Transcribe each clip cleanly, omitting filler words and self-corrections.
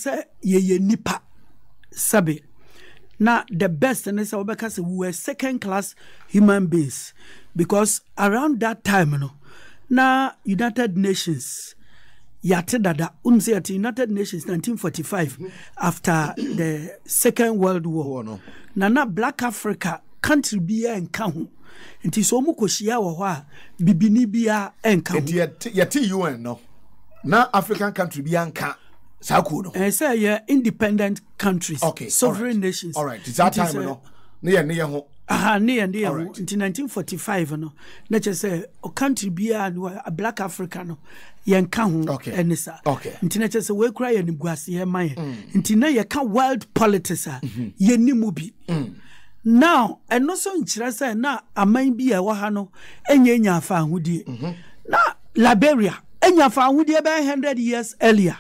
say ye nipa sabe. Now the best and this we were second class human beings because around that time now United Nations United Nations 1945 after the Second World War. Now Black Africa country be and count. Nti so mu koshia wo ho a bibini bia enka ho. Yeti UN no. Na African country bi anka saku no. Say yeah independent countries, okay, sovereign nations. All right, it's that time no. Ne ye ho. Aha, ne ye ho. Nti 1945 no. Na che say o country bia no Black Africa no yenka ho enisa. Okay. Nti na che say we kura ye nimguase ye man. Nti na ye ka world politics a ye nimu bi. Now, and no so nchira na aman bi e wo ha no enya afa ahudie. Na Liberia enya afa ahudie by 100 years earlier.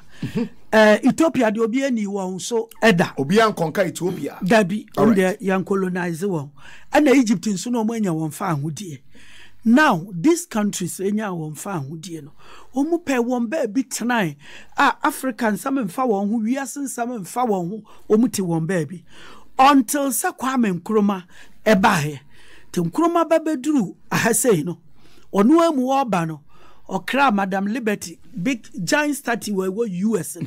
Ethiopia de obi ani won so eda. Obi an konka Ethiopia. Dabi on the yan colonize won. And Egypt nso no mo enya won fa ahudie. Now, these countries enya won fa ahudie no. Omu pe won ba bi tenan African some mfa won ho wiasen some mfa won ho omu ti won ba bi. Until Kwame Nkrumah ebahe te Nkrumah babeduru ahasei no onu amu oba no okra Madam Liberty big giant statue we US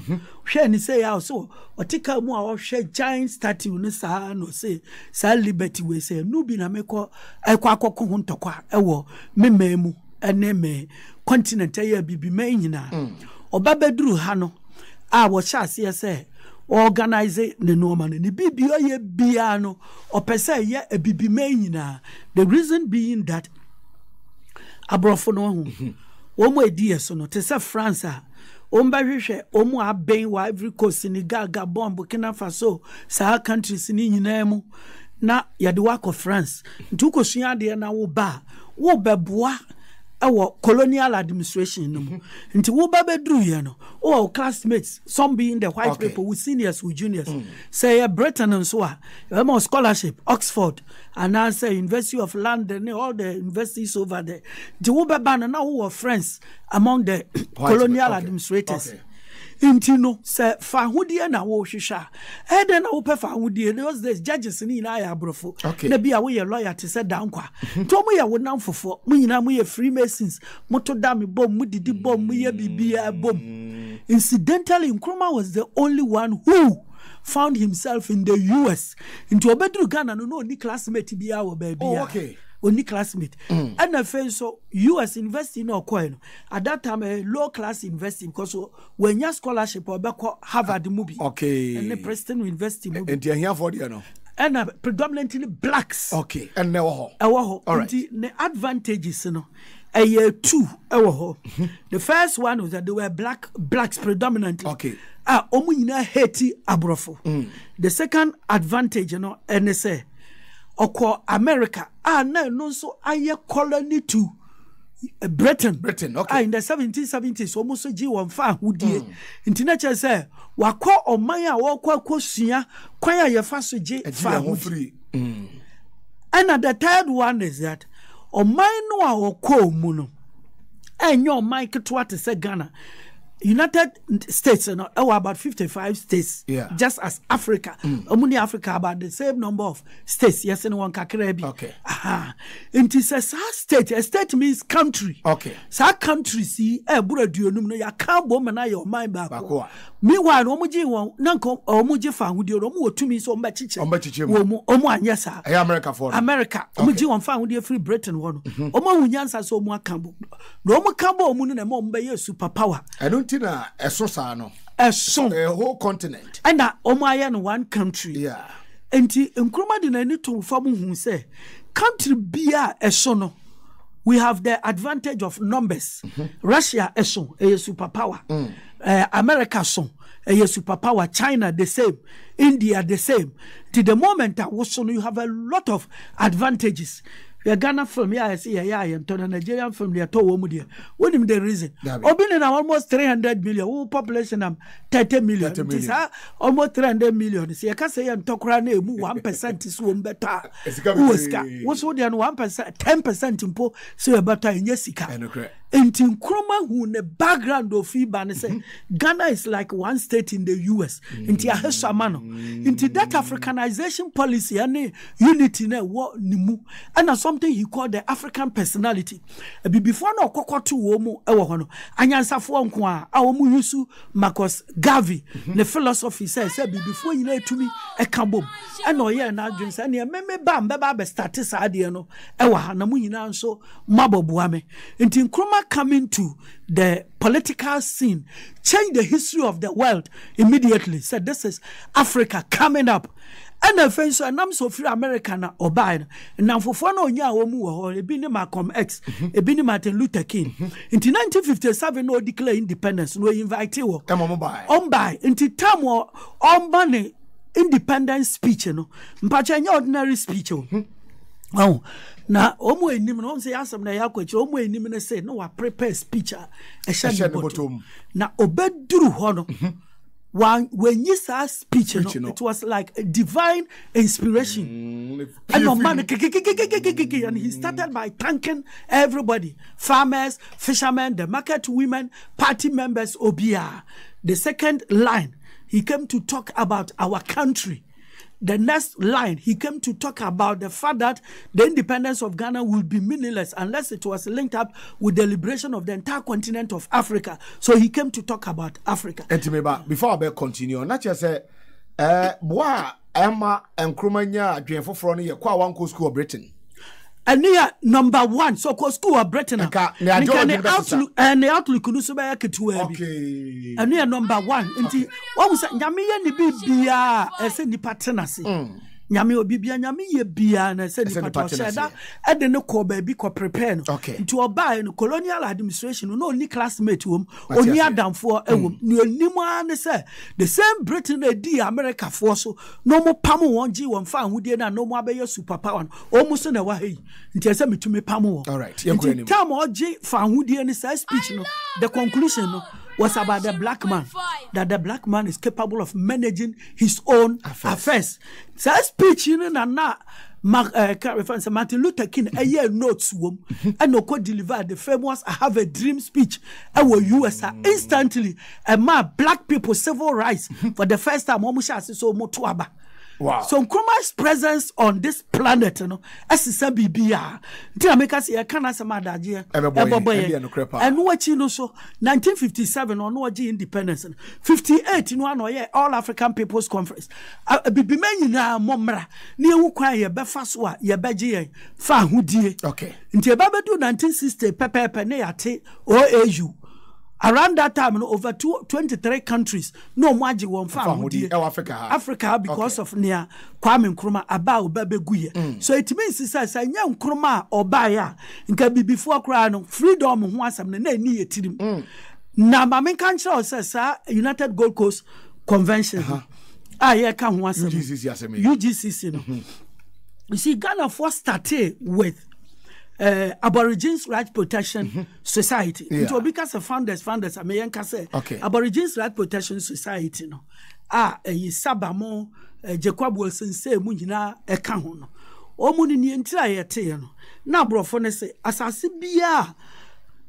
hwe ni say ya so otika mu a hwe giant statue ni sa no say sa Liberty we say no bi na mekọ akọ ho ntokwa ewo mememu eneme continent ya bibima nyina obabeduru ha no a wo sha ase say organize the normal ni bibio ye bia no opese ye abibima nyina. The reason being that abrofo no ho omo edi eso no te se France a omba hwehwe omo aben wa Ivory Coast, Senegal, Gabon, Burkina Faso, sa countries ni nyina mu na ya de work of France ntuko sua de na wo ba wo beboa our colonial administration no nti wo ba bedru ye no our classmates, some being the white people with seniors with juniors, say Britain and so on scholarship Oxford and I say University of London, all the universities over there. The wo ba na who were friends among the colonial administrators. Intino se fa hudie na wo hwehwa e de na wo pe fa hudie those days judges ni na ya brofo na bia wo ye lawyer te se dankwa to mo ye wo nam fofo mo nyina mo ye freemasons mo to da me bom mo didi bom mo ye bibia bom. Incidentally Nkrumah was the only one who found himself in the US into obedru Ghana no ni classmate bia wo ba bia only classmate and I feel so US university no coin at that time a low class university because when your scholarship or back Harvard movie and the Princeton University movie and here for the no and predominantly blacks and never all right the advantages a year two the first one was that they were blacks predominantly omu nyina hate abrofo the second advantage and say Oko America na no so aye colony to Britain in the 1770s almost ji won fa hudie international say wakọ oman a wokọ akosua kwan a ye fa so ji fa hudie and the third one is that oman no a wokọ mu no enyo oman ketwa te say Ghana United States about 55 states just as Africa omuni Africa about the same number of states yes in one kakrebi it is a state means country sa country see buraduonum no ya ka bom na your mind back meanwhile omuji won nanko omuji fa hudi omu otumi so ombachiche omu anyesa America for America omuji won fa hudi free Britain won omu hunyansa so omu akambo no omu kambo omu no na mo mbe super power a whole continent and omu one country enti Nkrumah de na ni to fam hu say country bia no we have the advantage of numbers. Russia a superpower. America a superpower. China the same. India the same. To the moment you have a lot of advantages. The Ghana film, I see and to the Nigerian film, they are told what is the reason? Obin almost 300 million, who population 30 million. It is almost 300 million. See, I can't say and talk around 1% is one better. What's what 1%, 10% impo, so better in Jessica. Inti Nkrumah who the background of Iban say Ghana is like one state in the US. Inti Ahesamano. Inti that Africanization policy and unity ne wo nimu. And something he called the African personality. Before no kokotu womu ewo hono. Anyansafo nko a womu yusu Marcus Garvey. The philosophy says before you know to me e kabom. And no ye na adwen say ne meme bam beba be start sa de no ewo ha na mu nyina nso mabobuame. Inti Nkrumah coming to the political scene, change the history of the world immediately. Said this is Africa coming up. And the face so I'm so free American or Biden. And now for fun on ya womu a bini Malcolm X, a bini Martin Luther King. Into 1957, no declare independence, no invite you. Come on by. On by into time on money independence speech, no. Mpacha ordinary speech. Oh, now, omo enim no say asem na yakwachi omo enim na say no wa prepare speech a ehye bottom. Na obeduru ho no. When you saw speech, it was like a divine inspiration. And no man, and he started by thanking everybody, farmers, fishermen, the market women, party members, Obia. The second line, he came to talk about our country. The next line, he came to talk about the fact that the independence of Ghana would be meaningless unless it was linked up with the liberation of the entire continent of Africa. So he came to talk about Africa. And before I continue, not just say, Boa, Emma, and Nkrumah, Jane for Front, you quite one school of Britain. And near number one, so called school of Britain. And the outlook could also be a okay. And near number one, and what was Yamia Nibia, as any paternity. Nyami obibia nyami ye bia na se ni pato sheda e de no ko ba bi ko prepare no to oba no colonial administration no ni classmate wom oni adamfo ewom ni onimu an se the same Britain di America for so no mo pam won gi won fa ahudie na no mo abeye superpower o mu so na wa hei nti se metumi pam won all right ye ko ni time o gi fa ahudie ni say speech no the conclusion no was about the black man, that the black man is capable of managing his own affairs. So speech in and now Martin Luther King a year notes and no could deliver the famous I have a dream speech. I will US instantly and my black people civil rights for the first time almost so motuaba. Wow. So Nkrumah's presence on this planet, you know, as is a BBR. Did I make us a can as a madagia? And what you know, so 1957 on no independence, 58 in one year, All African People's Conference. Bibimena Momra, near Ukwaya, Befaswa, Yabaji, Fahudi. Okay. Until Babadu 1960, Pepe Peneate, OAU. Around that time, over 23 countries, no maji won found Africa because of near Kwame Nkrumah about Bebe Guye. So it means he says, I young Nkrumah or Baya, and can be before crown freedom once I'm the name team. Now, my country says, United Gold Coast Convention. Yeah, come once UGCC. You see, Ghana first started with Aborigines Rights Protection Society. It will because of founders, I may say Aborigines Rights Protection Society. No, Sabamo, Jacob Wilson say Munina Ekahono. O Munini entire no. Now, bro, for say, as I see,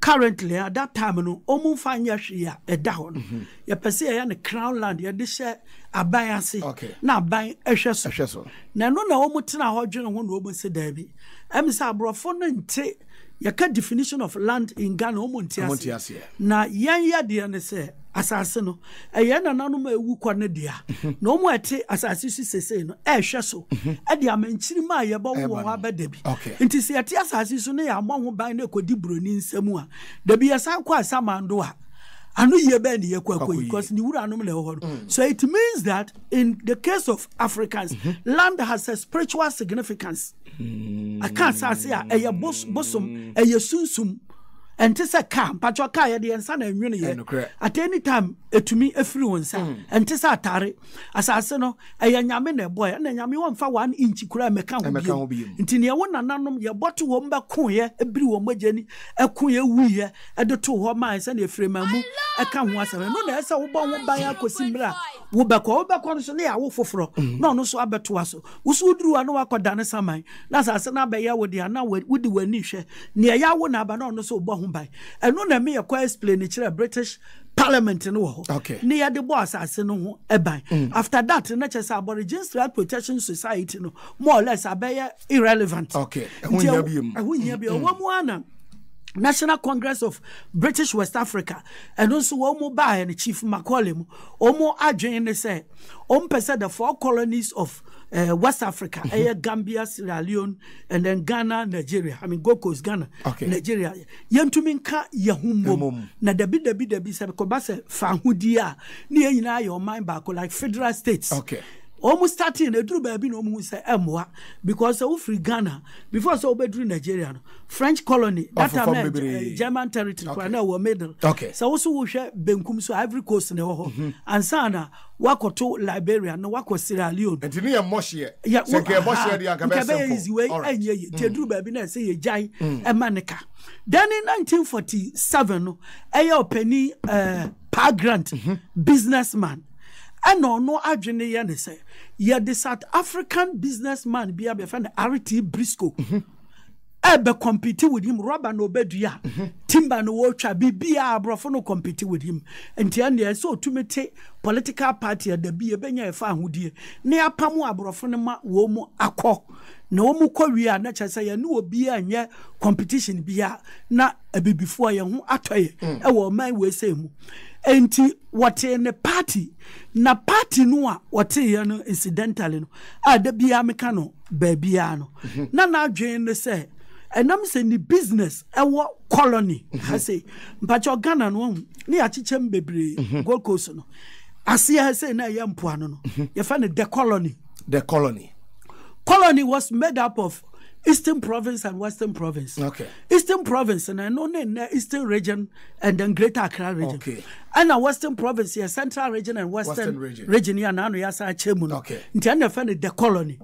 currently at that time, no, Omun Fanya Shia, a down. Ya Persia and a crown land, ya disha a bias. Now buying a shesso. Now, no, Omutina Hodgen won't open say Debbie. Emisa brofone nte yaka definition of land in Ghana omontiase na yanya de ne se asase no eye na nanom ewu kwane dia na omo ete asase sisese no ehwe so e de amanchiri ma ye bo wo abadabi nti se ete asase so ne ya mo ho ban na kodi broni nsemu a da bi yasa kwa asamando a anu ye be ne ye kwakwa because ni wura anom le ho. So it means that in the case of Africans, land has a spiritual significance. I can't say a bosom, a sunsum, and tis a camp, Pachoka, the son and Union. At any time, to me, a fluence, and tis a tari, as I say, no, a yamina boy, and then yami 1 for 1 inch cram mecam be. Until you want anonymous, your bottle womba queer, a brew on jenny, a queer weir, at the 2 miles and a frame and I can't once and no, that's a bomb by a cosimbra. Wobako constantly a wolf for no so abetuaso. Usu drew a no aquadana samai. That's a sana by ya with the ana with the wenisha. Near ya wona, but no so bon ho ban eno na me yakwa explain kire British Parliament no ho okay ne ya de bo asase no ho eban after that na chese Aborigines Land Protection Society no more or less abeye irrelevant okay ehunya bi wo mu ana National Congress of British West Africa and also one by and Chief Macaulay omo adwen ne say pese the 4 colonies of West Africa Gambia, Sierra Leone and then Ghana, Nigeria. I mean Gold Coast, Ghana, Nigeria. Yentumi nka yahumbo na debi se ko ba se fa hudia ne nyina your mind back like federal states. Okay. Almost starting a drew baby no mu say emwa because so free Ghana before so bedru Nigeria no French colony that time German territory na wo middle so also wo hwe benkum so Ivory Coast ne ho and sana wakoto Liberia no wako Sierra Leone enti ne ye moshie se ke moshie dia ka be simple enye te drew baby na say ye jai emaneka then in 1947 no openi Pa Grant businessman and no adwene ye ne say ye the South African businessman be friend RT Briscoe ebe compete with him rubber no bedua timber no watcha bibia abrofo no compete with him enti ande so tumete political party da bi ebenya efa ahodie ne apamu abrofo no ma wo mu akọ na wo mu kọwie na kyese ye ne obi anye competition bia na ebibifo ye ho atoye e wo man we say mu enti wote ne party na party no a wote ye no incidentally no da bia meka no ba bia no na adwen ne say enam say ni business ewo colony ha say mpacho Ghana no ne ya chichem bebre Gold Coast no asia say na ye mpoano no ye fa ne the colony was made up of Eastern Province and Western Province. Okay. Eastern Province and I know the Eastern region and then Greater Accra region. Okay. And a Western Province here, Central region and Western region here now ya sa chemu. Okay. Nti na friend the colony.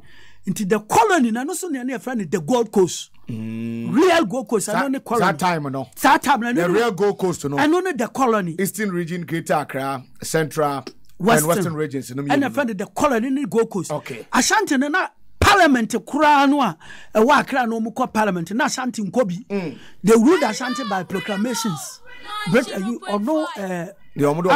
Nti the colony na no so na friend the Gold Coast. Real Gold Coast I know the colony. That time no. That time no. The real Gold Coast no. I know the colony. Eastern region, Greater Accra, Central and Western regions no. And friend the colony in Gold Coast. Okay. Ashanti na Parliament kura no a wa Accra no mu Parliament na Ashanti nkobi they ruled Ashanti by proclamations but you no the omodo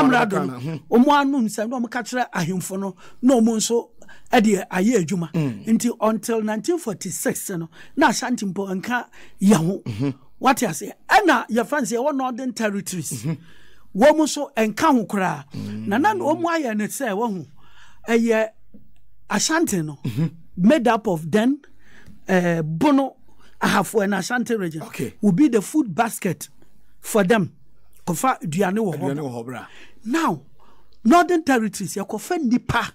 omo anu nsem no ka kire ahemfo no na omo nso ade aye adwuma until 1946 no na Ashanti mpo nka yaho what you say na your fancy one northern territories wo mu so enka ho kura na omo aye ne say wo ho eye Ashanti no made up of then Bono Ahafo and Ashanti region will be the food basket for them. Now, Northern Territories, you can nipa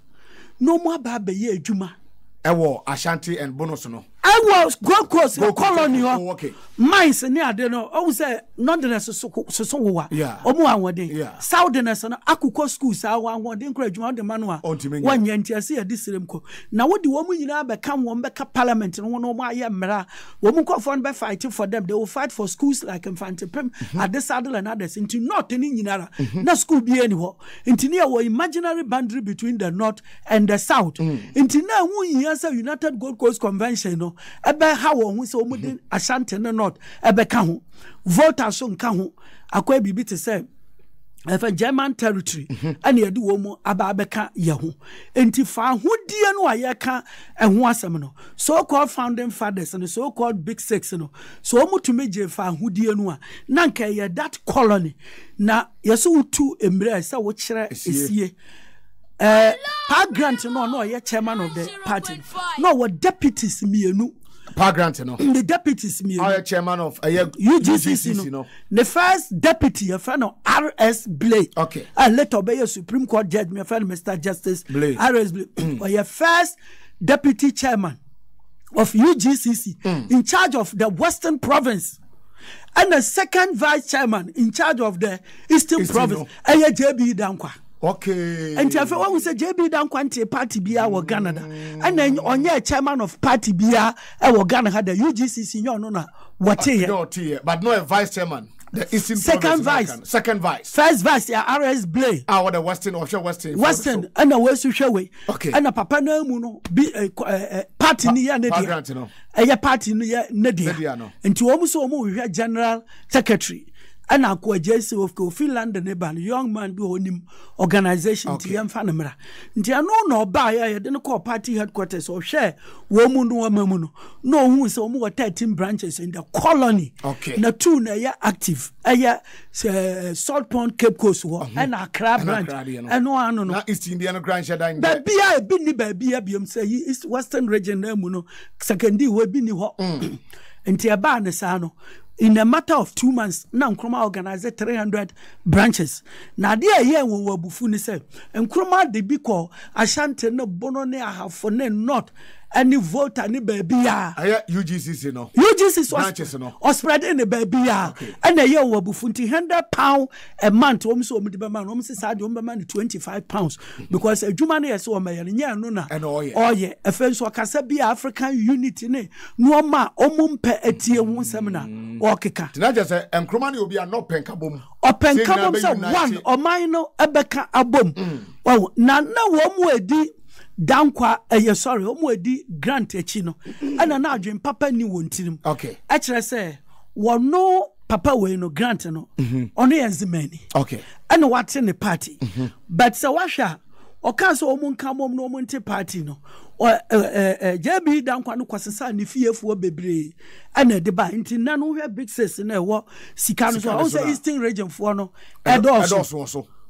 no more babe ye juma. Ewo Ashanti and Bono no. I was Gold Coast colony. Mines near the no. I say Northerners so yeah. Omo anwade. Yeah. Southerners no akuko schools a wanwade encouragement the manua. One yentia see this remko. Na what the woman nyina be come one be parliament no no ma ye mra. Woman ko for be fighting for them. They will fight for schools like Infante Pem at the Saddle and others into north ni nyinara. Na school be anywhere. Into near wo imaginary boundary between the north and the south. Into na hu yasa United Gold Coast Convention no. Ebe ha won so omudin Ashanti no north ebe ka ho Volta so nka ho akwa bibi te say efa German territory ane yede wo mu aba abeka ye ho enti fa hodie no aye ka eho asem no so called founding fathers and so called big six no so omutumi je fa hodie no a na nka ye that colony na yeso utu emre say wo kire esie Pa Grant no ye chairman of the party no what deputies mienu Pa Grant no the deputies mienu chairman of UGCC no the first deputy a friend of RS Blake and later be a Supreme Court judge my friend Mr. Justice Blake. RS Blake or your first deputy chairman of UGCC in charge of the Western Province and the second vice chairman in charge of the Eastern Province JB Dankwa. Okay. And if I want to say JB Dankwa party bia wa Ghana and then onye chairman of party bia wa Ghana had the UGCC no na what but no a vice chairman. The Eastern second Province, vice. Second vice. First vice, yeah, RS Blay. What the Western or Western? Western, and the West Way. Okay. And a papa no muno be party near Nedia. A party near Nedia. And to almost almost general secretary. And I go Jesse of Finland and Neban, young man do him organization to young Fanamera. Ntia no buy I didn't call party headquarters or share woman no who is almost 13 branches in the colony. Okay. Na two na ya active. Salt Pond Cape Coast and a crab branch. And no. Na East Indian Grand Shadine. Baby, I been baby, say East Western region, Muno, secondly, we been in Tiabane Sano. In a matter of 2 months, now Nkrumah organized 300 branches. Now, dear year we were Bufuni said, and Nkrumah de Biko, Ashanti no bono ne have for not any vote any baby. UGCC no. UGCC branches no. Or spread in the baby. And a year we Bufunti £100 a month. Also, Midbaman, almost said £25 because a Jumani is so may and nona. And oh yeah, a first or Kasabi African unity ne no ma omumpe etie one seminar. Okeka. Tina just say Nkrumah will be a no penkabum. Or penkabum say one or minor ebeka abum. Oh, na wo di Dankwa sorry, di grant echino. And na adwen papa ni wontirim. Okay. Actually say one no papa we no grant no. Ono yenzimani. Okay. And what's in the party. But so washa o kan so omun kamom no omun party no. Or JB Dankwa no kwasesa ni fiefuo bebre. And the ba nti na no we big sis na wo sika no so say Eastern region for no. Edo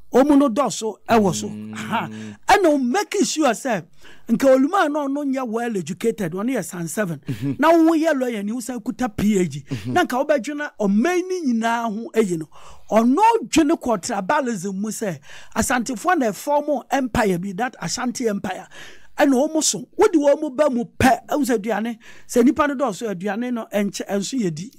Omuno doso ewoso and no making sure say nka oluma no nya well educated one year san 7 na wo ye lawyer ni wo say kuta PhD na nka obadwena o mani nyina ho eyi no ono dwene tribalism mu say asantefo na form empire be that Ashanti empire and almost what do you ba mu pe e say duane say nipa no doso aduane no enche enso yedi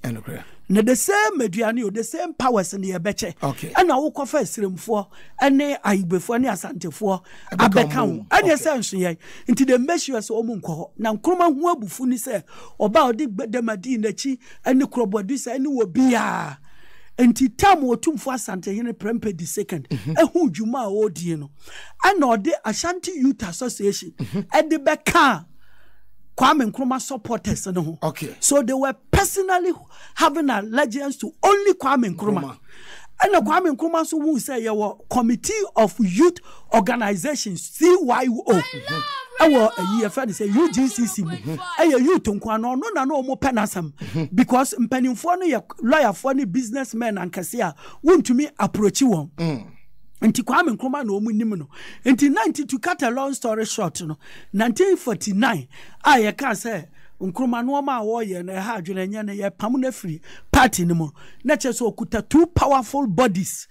na the same aduane o the same powers in the beche and na wo kofa esremfo ene ayibefo ene asantefo abeka wo ene senso ye nti the measure so omu nko na Nkrumah hu abufu ni say oba odi gbedamadi na chi ene krobodi say ene wo bia enti tam otumfo asante hene prempe the second ehu dwuma a odie no ana ode Ashanti Youth Association ede beka Kwame Nkrumah supporters no. Okay. So they were personally having allegiance to only Kwame Nkrumah. And the Kwame Nkrumah so who say your Committee of Youth Organizations CYO. Our year friend say UGCC. Aye youth nkwano no na no mo penasam because mpanimfo no ye lawyer for ni businessmen and kasia want me approach won. Nti Kwame Nkrumah no omu nim no. Nti 90 to cut a long story short no. 1949 I can say Nkrumah no ma wo ye na ha adwene nya na ye pam na free party no mo. Na che so okuta two powerful bodies.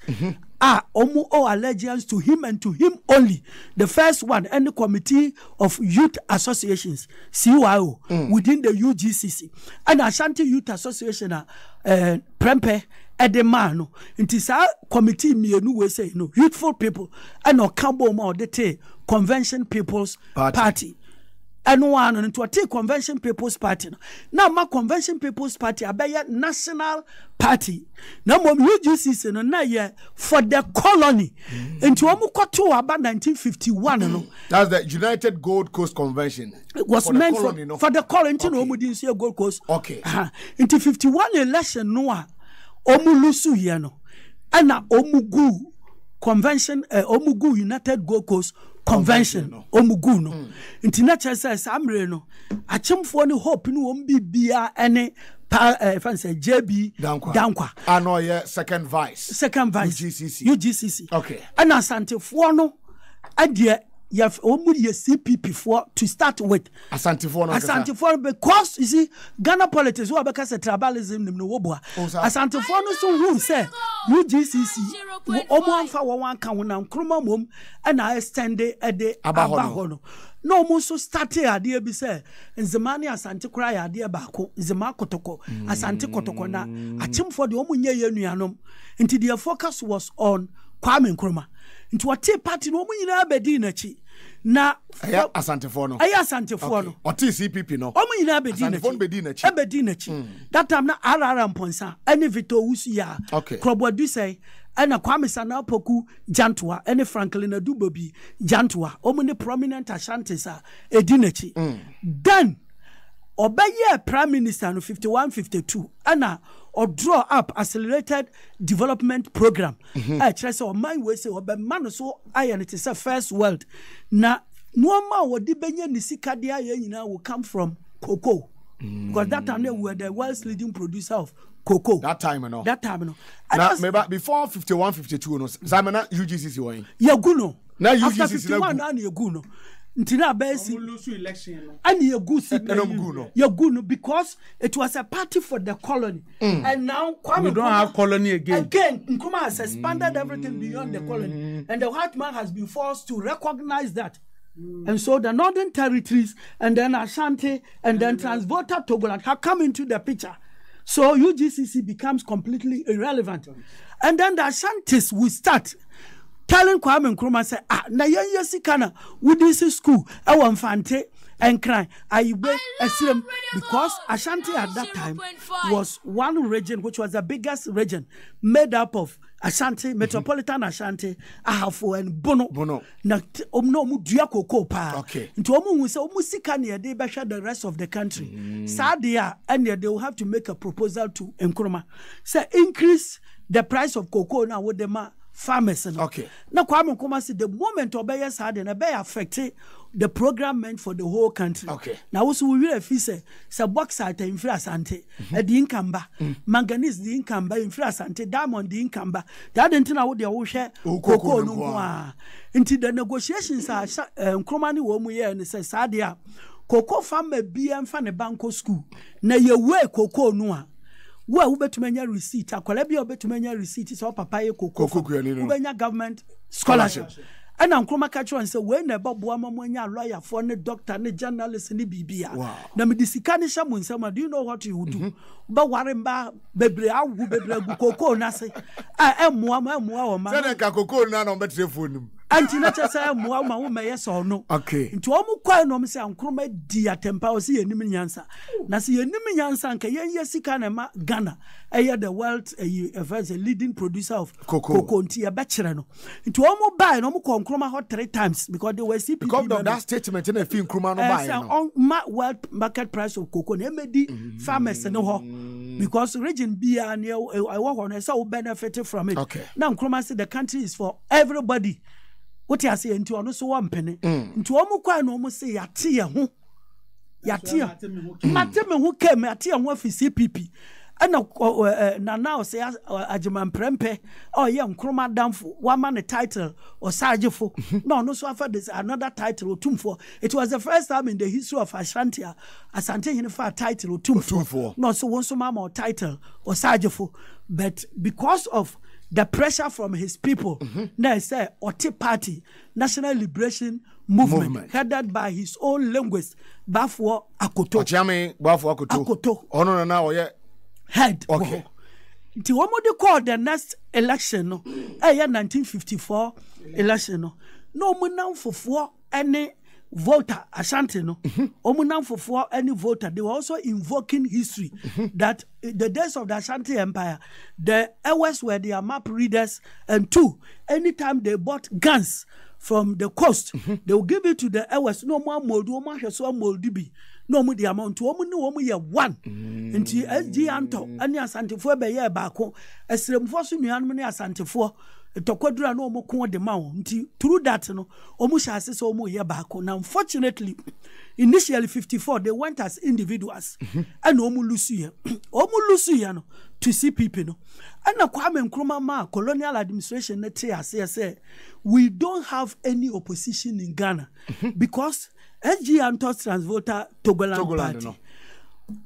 Omu allegiance to him and to him only. The first one and the Committee of Youth Associations CYO within the UGCC and Ashanti Youth Association Prempe Edemano into sa committee mienu we say no youthful people and no kambo ma odete Convention People's Party. And one into a Convention People's Party. Now my Convention People's Party abaya National Party. Now mom UGCC no na ye for the colony. Into omukoto about 1951 no. That's the United Gold Coast Convention. It was meant for the colony no omu say Gold Coast. Okay. Into 51 election no omulusu ye no. Ana omugu convention omugu United Gold Coast Convention omugu no nti na chese samre no achemfo ni hope ni won bibia ene fancy JB Dankwa ano ye second vice UGCC okay and asantefo no ade you have almost CPP for to start with. Asantefo because you see Ghana politics who because tribalism no wobua. Asantefo no so who say UGCC omo fa one kan na Nkrumah mom and I extend e de abaho no mo so start ade bi say nzemani asante kura ya ade baako nzema kotoko asante kotoko na achimfo de omo nya ye nuanom until their focus was on Kwame Nkrumah. Into what tea party no munyina bedi n'akyi. Na aya asantefo no. Aya asantefo no. Oti CPP no. Omo nyina bedi n'akyi. Asantefo bedi n'akyi. Bedi n'akyi. That time na RR Mponsa any Victor Wusu ya. Krobwadu say ana Kwame Sana Poku Jantua any Franklin Adubobi Jantua. Omo ne prominent Ashantis edi n'akyi. Then Obeye Prime Minister no 51-52 ana or draw up accelerated development program. I try so mind we say obe man so iron it is a first world. Na no ma wo di benye ni sika dia ye nyina will come from cocoa. Because that time we were the world's leading producer of cocoa. That time no. That time no. Now maybe before 51-52 no. Zamana UGCC won. Yaguno. Na UGCC after 51 na yaguno. Ntina besi election and you go see no because it was a party for the colony and now we don't have colony again Nkrumah has expanded everything beyond the colony and the white man has been forced to recognize that and so the northern territories and then Ashanti and then Transvolta Togoland have come into the picture. So UGCC becomes completely irrelevant and then the Ashantis will start telling Kwame Nkrumah say na yen sikana with this school e wan fante and cry ayibe esrem because Ashanti at that time was one region which was the biggest region made up of Ashanti metropolitan Ashanti Ahafo and Bono na omno mu dua cocoa pa nti omu hu say omu sika na dey be the rest of the country sadia and they will have to make a proposal to Nkrumah say increase the price of cocoa now with them farmers. Now Kwame Nkrumah said the moment Obeye said and Obeye affected the program meant for the whole country. Now also we will say bauxite in Asante, the income manganese the income in Asante, diamond the income that didn't know what they share cocoa no into the negotiations are Nkrumah ni wo mu ye and say sadia cocoa farmer be and fan a banco school. Na ye way cocoa no wo betumenya receipt akwala bia betumenya receipt so papa ye cocoa ubenya government scholarship and Nkrumah catch and say we na boboa mamanya lawyer for ne doctor ne journalist ne bibia na me disika ne shamu nsema do you know what you would do ba waremba bebre awu bebre gu cocoa na say emmoa o ma say na cocoa na no betre phone anti na chese emmoa ma wo meye so no nti omu kwai no me say Nkrumah di atempa o say yenim nyansa na say yenim nyansa nka yen yesika na ma Ghana the world a leading producer of cocoa nti e be kire no nti omu buy no omu Nkrumah hot 3 times because they were CPP because of that statement in a film Nkrumah no buy no on world market price of cocoa na medi farmers no ho because region B and I work on so benefit from it now Nkrumah say the country is for everybody. What you say into ono so one penny into omu kwa no omu say yate ye ho mateme ho kem yate ye ho fi CPP and now say ajiman prempe ye Nkrumah damfo one man title or sajefo no so after this another title otumfo. It was the first time in the history of Ashanti hine for title otumfo no so one so mama title or sajefo but because of the pressure from his people, now say Oti Party, National Liberation Movement, headed by his own linguist, Bafo Akoto. Akoto. Oh no, now head. Okay. The one they call the next election, 1954 election. No more now for any voter Ashanti no omunam for any voter. They were also invoking history that the days of the Ashanti Empire the Ewes were their map readers and two anytime they bought guns from the coast they will give it to the Ewes no more mold no more so mold be no more the amount to woman ye one nti SG Anto ani Asante fo be ye baako esremfo so nuan ne Asante fo tokwadura no omo ko de ma nti through that no omo shase so omo ye baako. Now unfortunately initially 54 they went as individuals and omo lusu ye no to see people no and Kwame Nkrumah ma colonial administration na say we don't have any opposition in Ghana because SG Anto Transvolta Togoland Party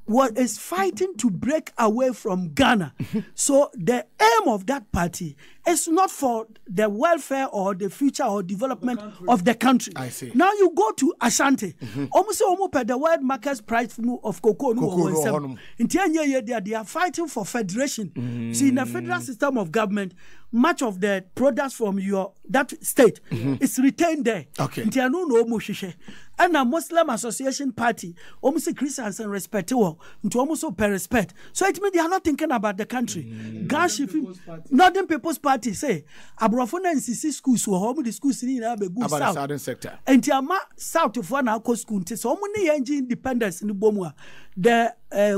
what is fighting to break away from Ghana. So the aim of that party is not for the welfare or the future or development of the country. I see. Now you go to Ashanti. Almost the world market price of cocoa. In 10 years, they are fighting for federation. See, in the federal system of government, much of the products from that state is retained there. Okay. Nti anu no omo hwehwe. And a Muslim Association Party, almost Christians and respect to almost pay respect. So it means they are not thinking about the country. Northern People's Party say Abrafona and CC schools who home the schools in the south. Southern sector. And Tiama south of one our school. So many independence in the Bomwa. The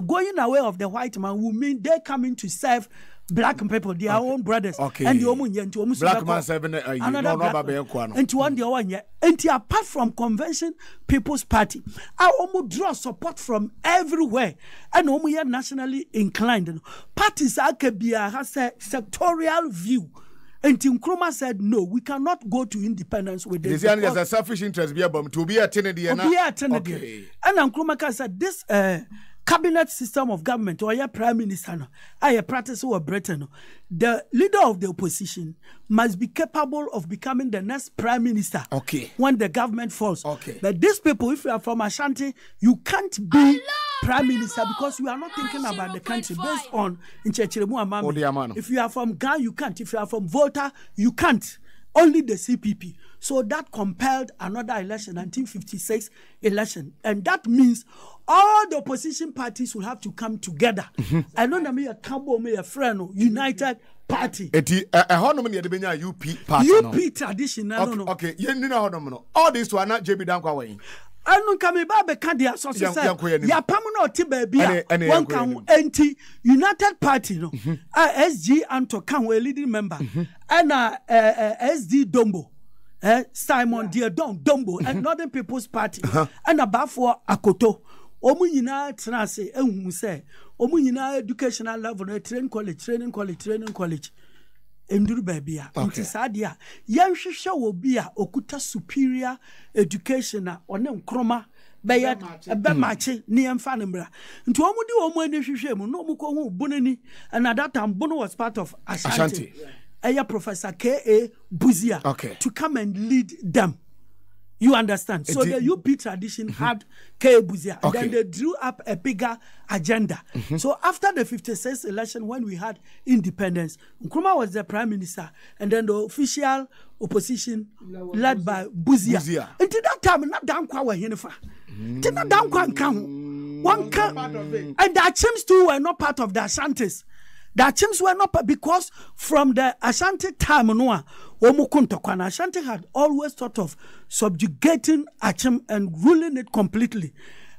going away of the white man will mean they coming to serve black people, their own brothers. Okay. And the Omunyan to almost black man serving another and to one the one year. And apart from Convention People's Party, I almost draw support from everywhere. And we are nationally inclined. Parties has a sectorial view. And Tim Nkrumah said, no, we cannot go to independence with this. There's a selfish interest to be attended. Okay. And Nkrumah said, this cabinet system of government or your prime minister, I practice over Britain. The leader of the opposition must be capable of becoming the next prime minister. Okay. When the government falls. Okay. But these people, if you are from Ashanti, you can't be prime minister because you are not thinking about the country based on Nchechiremu Amami. If you are from Ghana, you can't. If you are from Volta, you can't. Only the CPP. So that compelled another election, 1956 election. And that means all the opposition parties will have to come together. I don't know a Cambo, a friend, United Party. UP party. UP traditional. Okay. All these two are not JB Dankwa. Anu kami babe kandi asosi say ya pamuno ti baby one kan enti United Party no SG Anto kan we leading member and SD Dombo Simon Diodon Dombo and Northern People's Party and Abafo Akoto omu nyina tena se ehun se omu nyina educational level training college enduru babia nti sadia yanhwehwe wo bia okuta superior education na one Nkrumah be mache ne yemfa ne mra nti omudi omu ani hwehwe mu no omukọ hu bunani and at that time Bono was part of Ashanti. Professor K.A. Buzia to come and lead them. You understand? So the UP tradition had K. Buzia. And then they drew up a bigger agenda. So after the 56th election, when we had independence, Nkrumah was the prime minister. And then the official opposition led by Buzia. Until that time, not Dankwa were here. Until not Dankwa and Kang. And the Achims too were not part of the Ashantis. The Achims were not because from the Ashanti time, Ashanti had always thought of subjugating Achim and ruling it completely.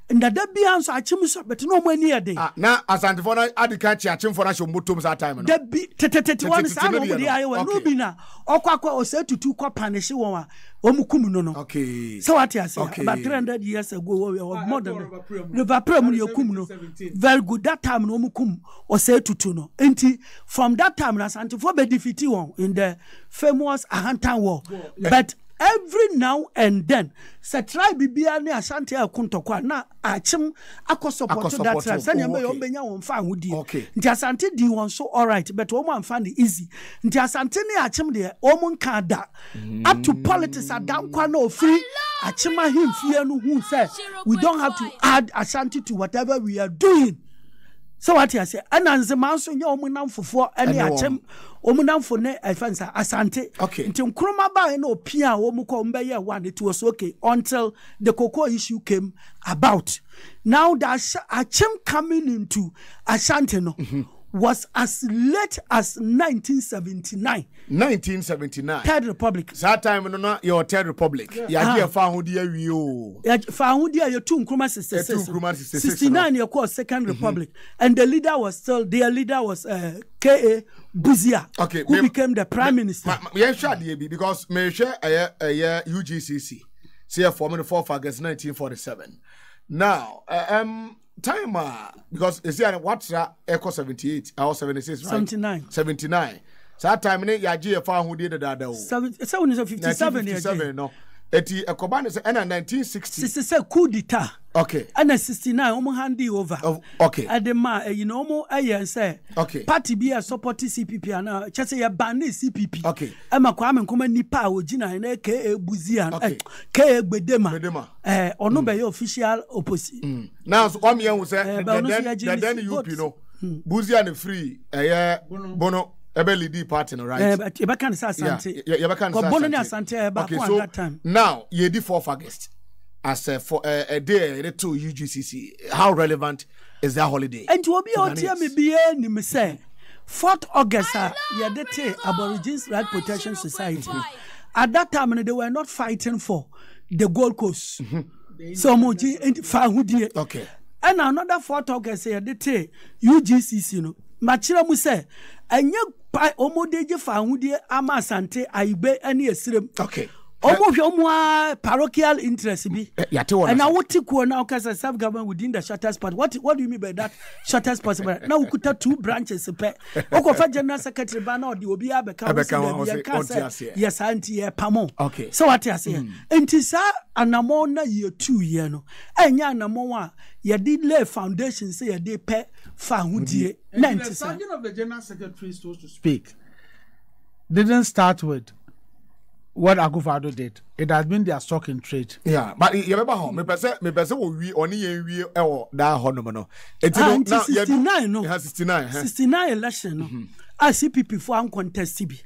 And that be answer Achim, but no more near day. Now, Ashanti for Adikachi Achim for Ashomutum that time. That be one sound over the Iowa Nubina, Okwakwa or said to two Panishi Omukumuno. Okay. So what I say about 300 years ago, we were modern. River Premier Kumuno. Very good. That time, Omukum or said to Tuno. And from that time, Ashanti for be defeated in the famous Ahantan War. But every now and then, se tribe bibia ne Ashanti akuntokwa na Achim support that tribe. Sanya me ombenya wonfa ahudi. Nti Ashanti di won so all right, but omo amfa ne easy. Nti Ashanti ne Achim de omo nka da. Up to politics adankwa na ofiri Achim ahim fie no hu say we don't have to add Ashanti to whatever we are doing. So what you say? Ananze manso nya omunam fofo ene Achim omunam fo ne afansa Asante. Nti Nkrumah ba na opia omuko mbeye one it was okay until the cocoa issue came about. Now the Achim coming into Asante no was as late as 1979. 1979. Third Republic. That time no your Third Republic. Ya dia fa hodi awiyo. Ya fa hodi ya two Nkrumah 66. 69 you call Second Republic. And the leader was still their leader was K.A. Buzia, who became the prime minister. Because me share UGCC. See for me the 4th August 1947. Now, time because is there what's that echo 78 or 76 right 79 so that time ne ya GFA who did that 57 no eti ekobane se na 1960 66 coup d'etat and 69 omo handi over adema you know omo ayen say party bi support CPP and chese ya ban CPP ama Kwame Nkrumah nipa a ogina na K.A. Buzia K.A. Gbedema ono be official opposition now so am yen say then UP no Buzia ne free Bono ebe lead party no right but you can say Asante you can say Asante back okay, at so that time now you did 4th August as for a day to UGCC. How relevant is that holiday? And to be out here me be any me say 4th August you did Aborigines Right Protection Society. At that time they were not fighting for the Gold Coast. So much okay. And another 4th August you did UGCC no. Machira mu say enye omodeje fa ahudie ama Asante Aibe ene esirem. Okay. Omo parochial interest bi. And now what you now because self government within the shortest part. What do you mean by that shortest possible? Now we could have 2 branches pe. Okofa general secretary ba na odi obi abeka yes auntie pamo. Okay. So what you say? Enti sa anamo na year 2 year no. Enya anamo a ye did lay foundation say ye dey pe fa ahudie. The sergeant of the general secretary is supposed to speak. Didn't start with what Akufo-Addo did. It has been their stock in trade. Yeah, but you remember how me person we only we that hono no. It's now 69 no. 69. 69 election no. I see people for uncontested bi.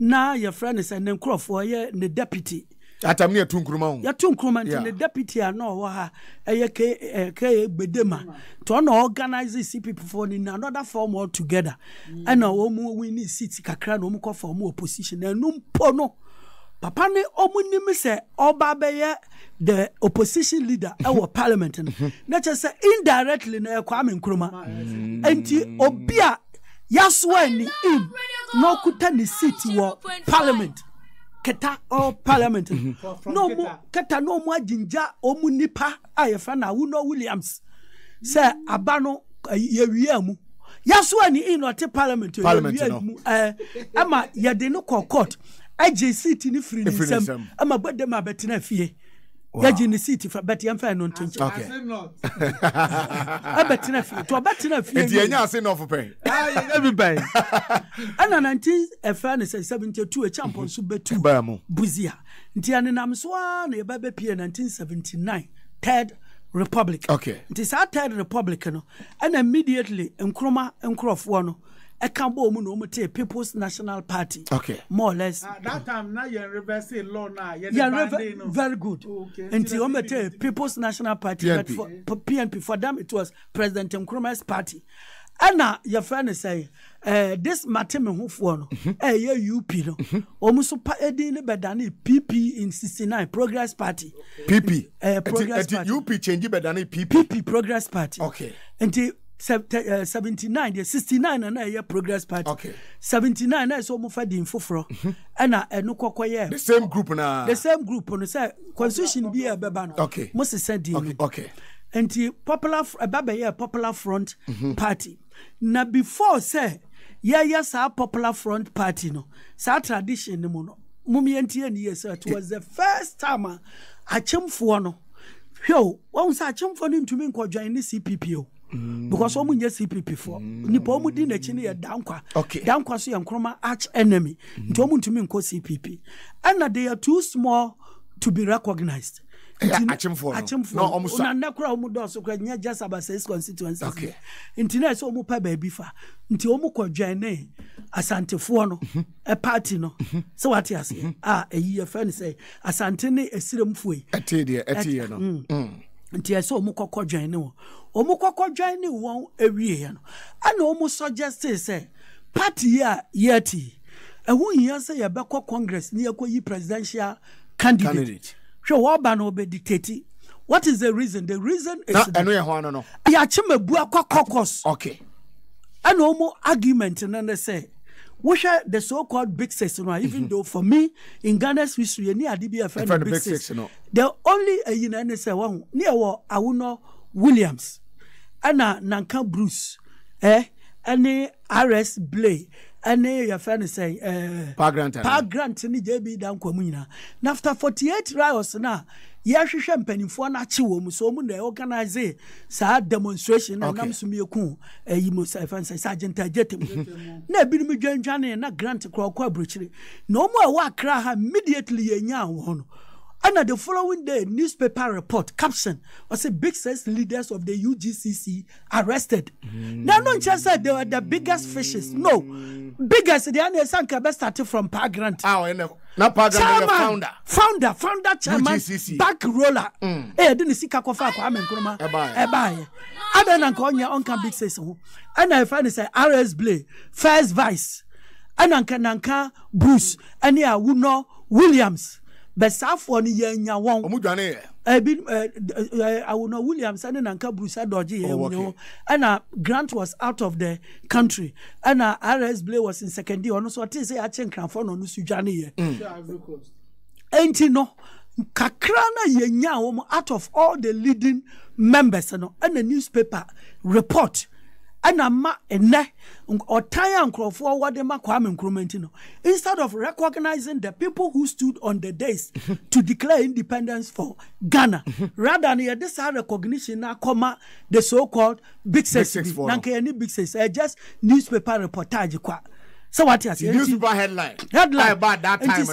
Na your friend is an Nkrofo ye the deputy. Atam ne tunkruma. Ya tunkruma the deputy ano wa ha ke bedema. To no organize see people for in another form all together. And no omo win seat kakra no omo form opposition. And no pono. Papa ne omunim say oba beye the opposition leader our parliament na just say indirectly na Kwame Nkrumah enti obia yaswa ni in no kuta ni seat wo parliament keta or parliament no mo keta no mo ajinja omunipa ayefa na Uno Williams say abano yewie mu yaswa ni in no parliament no ama ye de no court AJ seat ni free nisem ama gbede ma betina fie yaji ni seat for bet yam fa no ntonche okay I said not abetina fie to betina fie enti enya ase no for pay everybody ana 1972 a champion so betu buzia nti anenam so na ye ba be pie 1979 third republic okay nti sa third republic no and immediately Nkrofo no Ekambo mu no mute People's National Party. Okay. More or less. That time now you reverse law now. Very good. Okay. Until mute People's National Party. PNP. But for PNP for them it was President Nkrumah's party. And now your friend say this Mateme Hufo no UP no. Omuso pa edin bedani PP in 69 Progress Party. PP. Progress Party. UP change bedani PP. PP Progress Party. Okay. Until 79 the 69 na ye Progress Party. Okay. 79 na so mo fa din foforo na eno kokoye the same group na the same group no say constitution bi e beba no okay mo se send din okay enti popular baba ye Popular Front Party na before say ye sa Popular Front Party no sa tradition no mo no mumi enti ani yes it was the first time achemfo no hwo won sa achemfo no ntumi nkodwan ni CPP because omu nye CPP for nipa omu di na chi ne dankwa dankwa so ye Nkrumah arch enemy nti omu ntumi nko CPP and they are too small to be recognized achemfo no omu na nakura omu do so kwa nya just about 6 constituencies okay nti na so omu pa ba bi fa nti omu kodwan ne Asantefo no a party no so what you say eyi friend say Asante ne esiremfo yi etie no nti eso omukokọ dwan ne wo omukokọ dwan ne won ewie no ana omu suggest say party ya yeti ehu hia say ye be congress ne yakoyi presidential candidate hwe wo ba no be dictate. What is the reason? The reason is eno ye ho no ya chimabu akokokos okay ana omu argument na say which are the so-called big six, you know, even though for me in Ghana's history, near DBF big six, you know, the only United say one near Awuno Williams, Anna Nanka Bruce, any RS Blay, any your friend say, Park Grant, any JB down Comuna. After 48 riots now. Yes, champagne for natural, so they organize sad demonstration and comes to me a coon, a Sergeant Jetim. Never me join Johnny and not grant a crowd bridge. No more work immediately a young one. And the following day, newspaper report caption was a big size leaders of the UGCC arrested. Now, not just said they were the biggest fishes. No, biggest. The Sanka best started from Pargrant. Not Pargrant, founder, chairman, UGCC. back roller. Didn't see Kakofa Kwame Nkrumah. Ebaye. Other than Konya Onka big says so. And I find it say RS Blay, first vice. And Nanka Bruce, and yeah, Wuno Williams. But Safon Yenya won. I will know Williams and Nanka Bruce Dodgy. And Grant was out of the country. And RS Blay was in second year. So I say I change Cranford on Sujani. Ain't you know? Kakrana Yenya out of all the leading members and the newspaper report. And or tie and for what they Kwame Nkrumah, instead of recognizing the people who stood on the days to declare independence for Ghana, rather than this recognition now comma the so-called big six big six, just newspaper reportage. So what you say? Newspaper headline. About that time.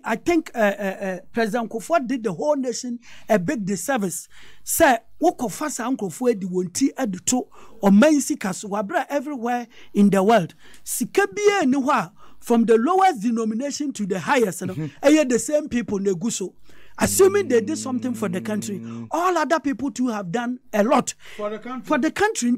I think President Kufuor did the whole nation a big disservice. Say, woko fasa uncle for the wonti edito or main sikas wabra everywhere in the world. Sikabie niwa from the lowest denomination to the highest. The same people neguso. Assuming they did something for the country, all other people too have done a lot for the country. For the country,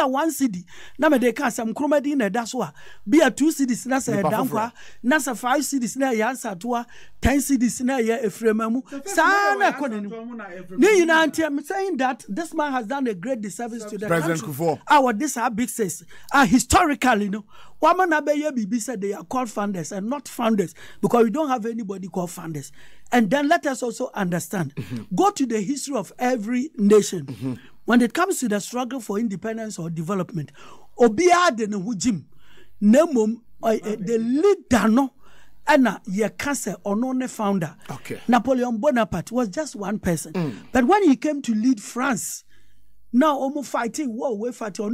one city. Now they can some chromedy na that's why. Be a 2 cities na say dankwa, nasa 5 cities na yansa toa, 10 cities na ya efremamu. Sana konenu. I'm saying that this man has done a great disservice to the President country. Kufuor. Our this are big says. Historically, Woman Bibi said they are called founders and not founders because we don't have anybody called founders. And then let us also understand. Go to the history of every nation. When it comes to the struggle for independence or development, Obia de Nehujim, Nemum, the leader no, Anna Yakase or no founder. Okay. Napoleon Bonaparte was just one person. But when he came to lead France, now, almost fighting war, we fight on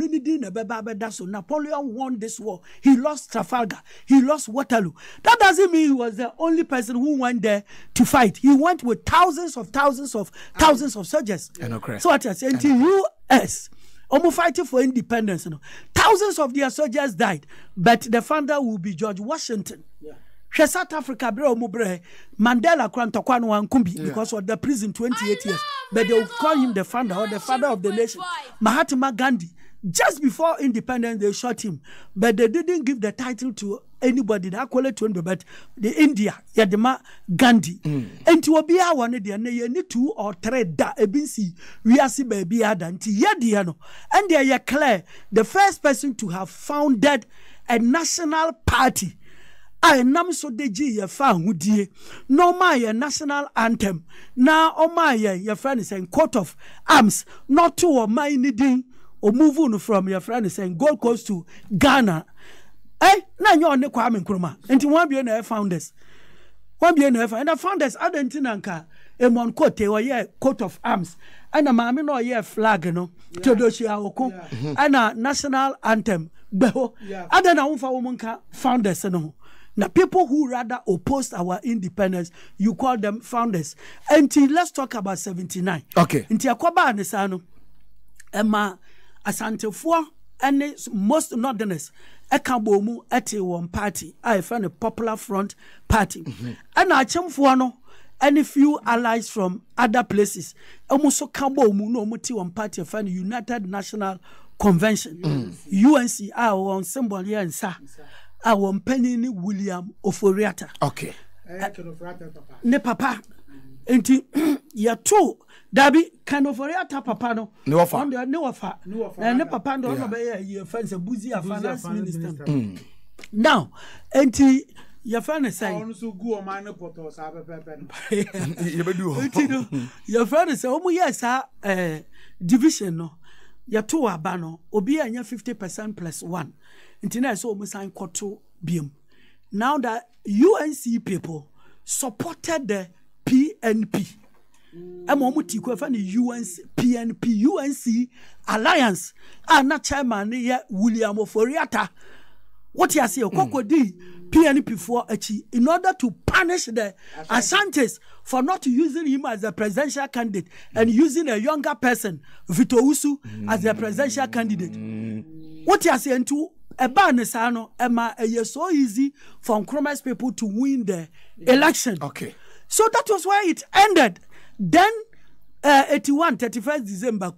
so Napoleon won this war. He lost Trafalgar. He lost Waterloo. That doesn't mean he was the only person who went there to fight. He went with thousands of soldiers. So what I say, until U.S. almost fighting for independence, thousands of their soldiers died, but the founder will be George Washington. South Africa, Mandela because of the prison 28 years. But they will call him the founder or the father of the nation. Mahatma Gandhi, just before independence, they shot him. But they didn't give the title to anybody. They call it to him, but the India, Yadima Gandhi. And to be our one, they need 2 or 3 da ebinsi. We are see baby adanti yadiano. And they are clear, the first person to have founded a national party. I nam so deji ye fa hudie no ma ye national anthem na o ma ye friend is saying coat of arms not to o ma anything or move on from your friend is saying Gold Coast to Ghana na nyo ne Kwame Nkrumah enti one be na founders and the founders adentinanka emon coat or ye coat of arms and a mama no ye flag no to do shi awoko and a national anthem beho adena umfa womanka founders no. Now, people who rather opposed our independence, you call them founders. Until let's talk about 79. Okay. Until Akwaba Anesano, Emma Asantefua, and most northerners, Ekabomu, Ete one party. I found a Popular Front party. And Achemfuano, and a few allies from other places. Almost Kabomu, no Muti one party, found United National Convention. UNC, our symbol here in Sa. Our penny William Oforiatta. Okay. Ne papa. Enti ya two. Dabi kind of Oforiatta papa no. No offer. No offer. Ne papa no be your friends a buzi a finance minister. Now, enti your friend say. Also go on my portal. Your friend say, "Oh yes, division no. Ya two abano. Obi anya 50% plus 1. Internet so almost sign quarto BM. Now that UNC people supported the PNP. Amomuti kwefani UNC PNP UNC alliance. Not chairman William Oforiatta. What you say, Kokodi, PNP for in order to punish the Ashantis for not using him as a presidential candidate and using a younger person, Vito Usu, as a presidential candidate. What you say into a banisano, Emma, it's so easy for Nkrumah's people to win the election. Okay. So that was why it ended. Then 31st December,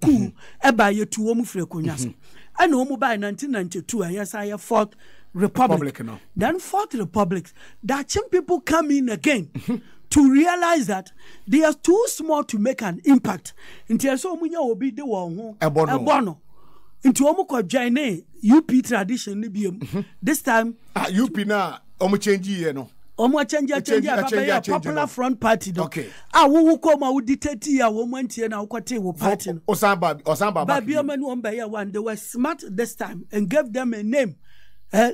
eba ye tu omu frekunyaso. And omu by 1992, yes, I have Fourth Republic. No. Then Fourth Republic, that some people come in again to realize that they are too small to make an impact. Until so munya obi de won ebono. Into omu ko join UP tradition this time UP na omu change ye no. Omo change Popular Front Party. Okay. Wo come out dictate ya wo mantie na ukote wo party. Osamba. They were smart this time and gave them a name.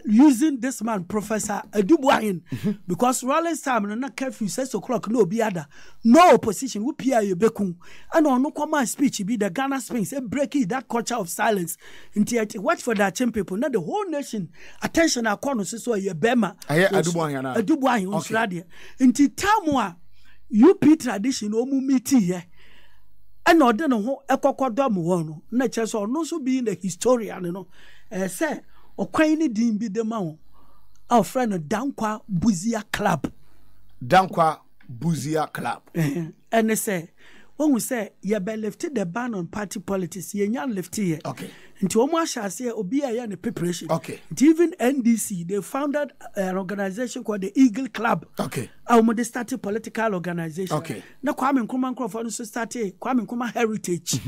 Using this man, Professor Adubuahin, because Rollins time na curfew 6 o'clock no be other, no opposition. We pia yebekun, and on no command speech be the Ghana Springs, breaking that culture of silence. Watch for that people. Now the whole nation attention. Our corner so ye bema. Adubuahin Australia. Inti tamwa UP tradition omu miti ye. And no den ho ekokodom wono. Na cheso no so being the historian no. Say Okwaini din bi de ma our friend Dankwa Buzia Club. Dankwa Buzia Club. And they say, when we say, you be lifted the ban on party politics, you ain't lifted here. Okay. Into Omar shall say, Obia and preparation. Okay. Even NDC, they founded an organization called the Eagle Club. Okay. They started political organization. Okay. Now Kwame Nkrumah Crawford started Kwame Nkrumah Heritage.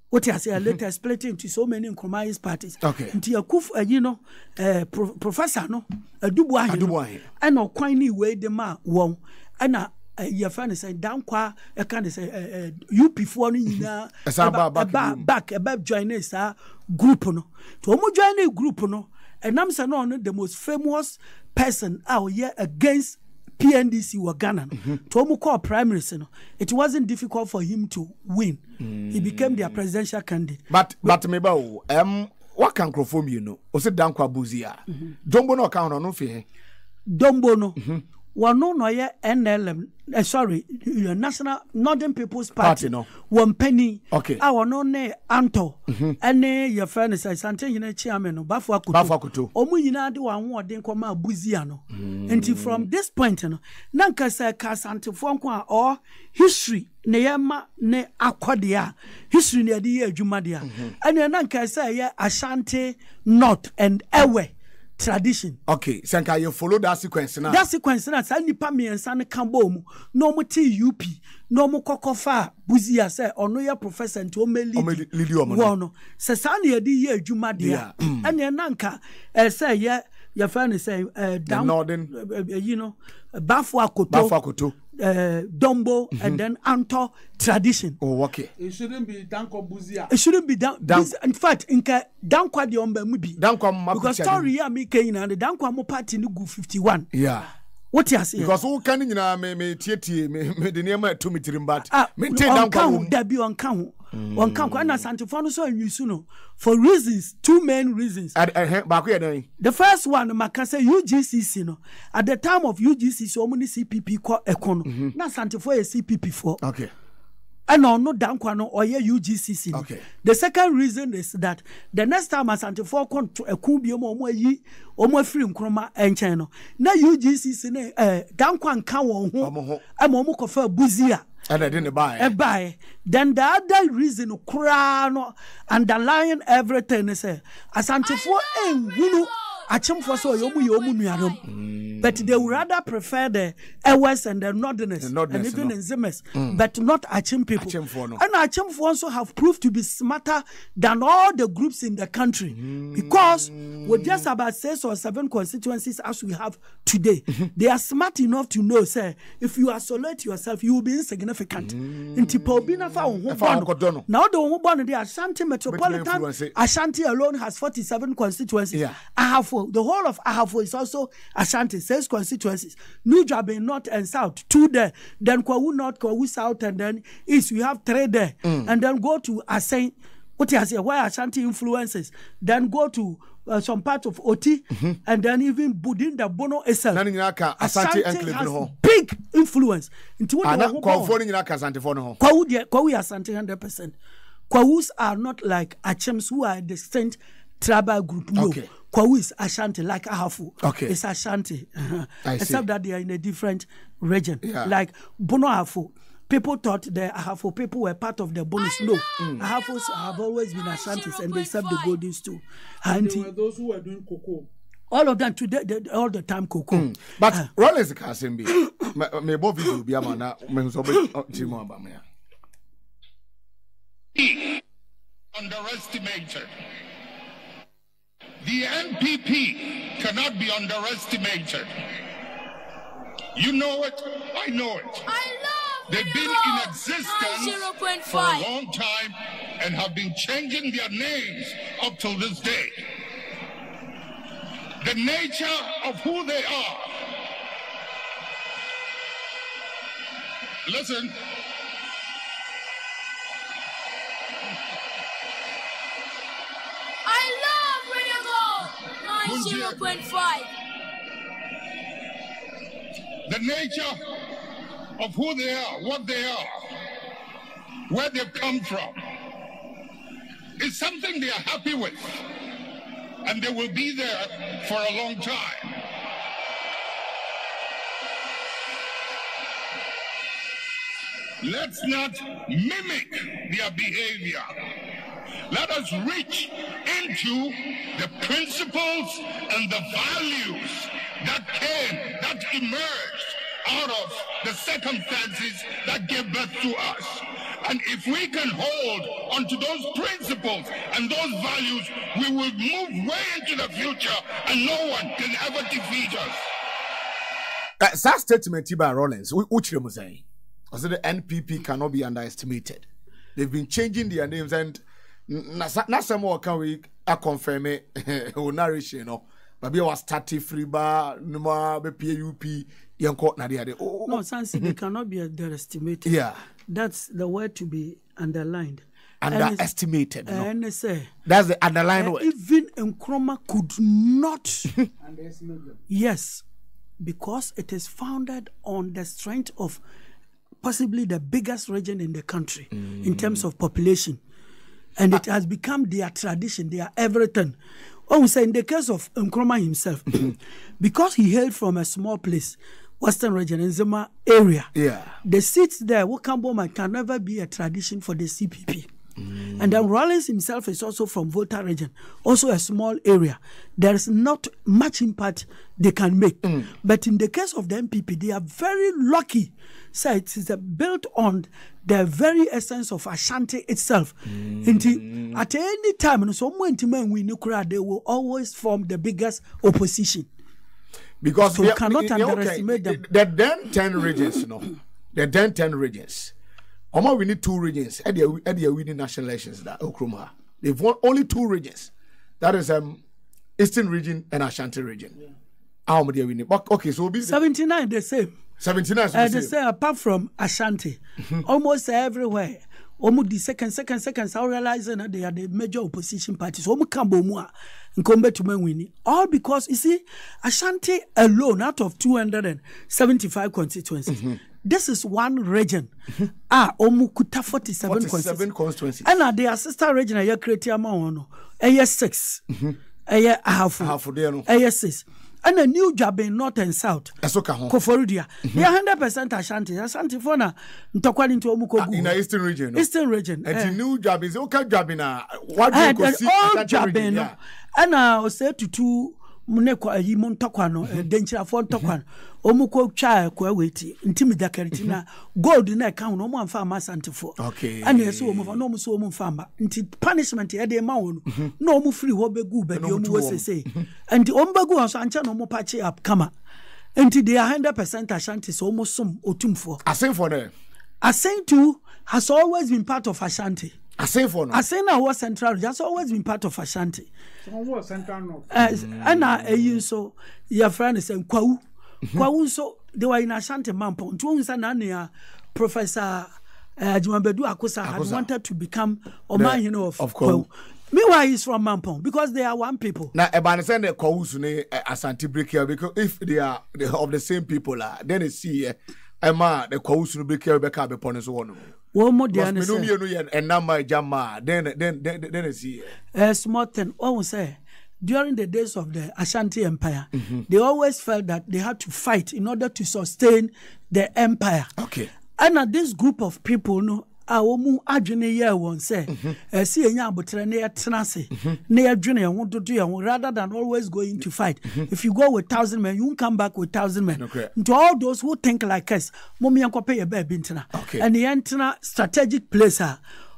What I say later split into so many Nkrumah's parties. Okay. Into your professor no Adubuahin. And no quiny way the ma won. And your friend say Dankwa kind of say UP for na back about join us group no. To almost join a group no. And I'm saying no the most famous person out here against PNDC were Ghana. To almost call primaries, it wasn't difficult for him to win. He became their presidential candidate. But maybe what can Crawford you know? Or said Dankwa Buzia. Dombo no count on no fear. Dombo no. One no NLM. Sorry, National Northern People's Party. No. 1 penny. Okay. Our no ne Anto. Ene your friend is something you know chairman. Bafuakuto. Omu yina di wa nwa den koma Buzia no. And from this point no, nanka say kasante fo or history ne yema ne akwadia. History ne di adwuma dia. And nanka say ye Ashanti North and Ewe tradition. Okay, Sanka, you follow that sequence now. That sequence now, say nipa me and san kambo no mo ti UP, no mo kokofa Buzia say ono ya professor nti o me lead no. Say san ye di ye adwuma dia. And ye nanka say ye your friend say down northern Bafuakuto. Dombo and then Anto tradition. Oh, okay. It shouldn't be Dankwa Buzia. It shouldn't be in fact, Dankwa the Ombe Mubi. Dankwa because story here me came and the Dankwa mo party no go 51. Yeah. What you say? Because who can me the name to me tirimbat. Me take Dankwa there be on count. One count and Santifano so and you for reasons, 2 main reasons. The first one, Makasa UGCC no. At the time of UGCC, so many CPP call Econo. Now Santifo is CPP for. Okay. And no Dankwano or UGCC. Okay. The second reason is that the next time as Santifo come to a Kubium or more free Nkrumah and China. Now UGCC Dankwan Kawo I'm Omokofa Buzia. And I didn't buy. Then the other reason, underlying everything is Asantefo Achim for so but they would rather prefer the Ewes and the Northerners and even in Zimmers, but not Achim people. And Achim also have proved to be smarter than all the groups in the country because with just about 6 or 7 constituencies as we have today, they are smart enough to know, say, if you isolate yourself, you will be insignificant. Now the Ashanti Metropolitan, Ashanti alone has 47 constituencies. Yeah. The whole of Ahafo is also Ashanti, 6 constituencies. New Jabe North and South, 2 there. Then Kwawu North, Kwawu South, and then East, we have 3 there. And then go to Asen, what you say, where Ashanti influences. Then go to some part of Oti, and then even Budin the Bono itself. Asante has big influence. Into what Kwawu Asante 100%. Kwawus are not like Achems who are a distinct tribal group. No. Okay. Kwawu is Ashanti, like Ahafu. Okay. It's Ashanti. Except that they are in a different region. Yeah. Like Bono Ahafu. People thought the Ahafo people were part of the bonus. No. Ahafos have always been Ashantis and they serve the Goldens too. And there were those who were doing cocoa. all of them today, all the time cocoa. But Rollins can be. Me both video be a man. Underestimated. The NPP cannot be underestimated. You know it, I know it. They've been in existence for a long time and have been changing their names up till this day. The nature of who they are. Listen. I love Radio Gold 90.5. The nature of who they are, what they are, where they've come from, is something they are happy with, and they will be there for a long time. Let's not mimic their behavior. Let us reach into the principles and the values that emerged out of the circumstances that gave birth to us. And if we can hold onto those principles and those values, we will move way into the future and no one can ever defeat us. That statement by Rollins, which you say, I said the NPP cannot be underestimated. They've been changing their names and not some more can we confirm it or narration, you know. But we was 30 free bar, no more PUP, young court, no, Sansi, they cannot be underestimated. Yeah. That's the word to be underlined. Underestimated. No? And say, that's the underlined word. Even Nkrumah could not underestimate them. Yes, because it is founded on the strength of possibly the biggest region in the country in terms of population. And it has become their tradition, their everything. Oh, we say in the case of Nkrumah himself, because he hailed from a small place, Western region, in Zuma area, the seats there, Wakamboma, can never be a tradition for the CPP. And then Rollins himself is also from Volta region, also a small area. There is not much impact they can make. But in the case of the NPP, they are very lucky. So it is built on the very essence of Ashanti itself. At any time, they will always form the biggest opposition. Because so we cannot underestimate them. The then 10 regions, you know, the then 10 regions. We need 2 regions at the winning national elections. That Nkrumah, they've won only 2 regions. That is Eastern region and Ashanti region. How many are winning? Okay, so 79 the same. 79 the same. Apart from Ashanti, almost everywhere. Almost the second. I realize that they are the major opposition parties. Almost Kambomua and come back to winning. All because you see, Ashanti alone out of 275 constituencies. This is one region. Omukuta 47 constituencies. And their sister region, I create Amaono. 6. Ahafu. 6. And a new job in North and South. Koforudia. They are 100% Ashanti. Ashanti Fona, Ntokwani to Omukogu. In the Eastern region. No? Eastern region. And the new job is okay job in what do you see? All job in. And I say to 2. Munekwa yimon tokwano denchira fon tokwano omuko twa kwa weti ntimi dakaritina gold na account no mo amfa amasantifo okay and yes o mo no mo so o mo mfamba nti punishment e dey ma wonu no mo free ho begu ba bi o mo wosese and o mo begu so ancha no mo patch up kama nti they are 100% Ashanti so mo som otumfo asen for them asen too has always been part of Ashanti. Asen for no. Asen na was central has always been part of Ashanti. So was central north. And so your friend is saying Kwawu. Kwawu so they were in Ashanti Mampo. Ntu Professor Jumambedu Akosa had wanted to become Oman of Kwawu. Meanwhile, he's from Mampong because they are one people. Now, about the Kousu Asante break here because if they are of the same people, then they see Emma the Kousu break here back up upon his own. One more day, and number Jama, then they see a small thing. Always say during the days of the Ashanti Empire, they always felt that they had to fight in order to sustain the empire. Okay, and this group of people, no. Awomu adwene ye won say see enya abotre na yetenase na yadwene ye ho dodo ye ho rather than always going to fight. If you go with 1,000 men, you won't come back with 1,000 men. Okay. To all those who think like us, momi yankope ye baby ntena. And the entena strategic place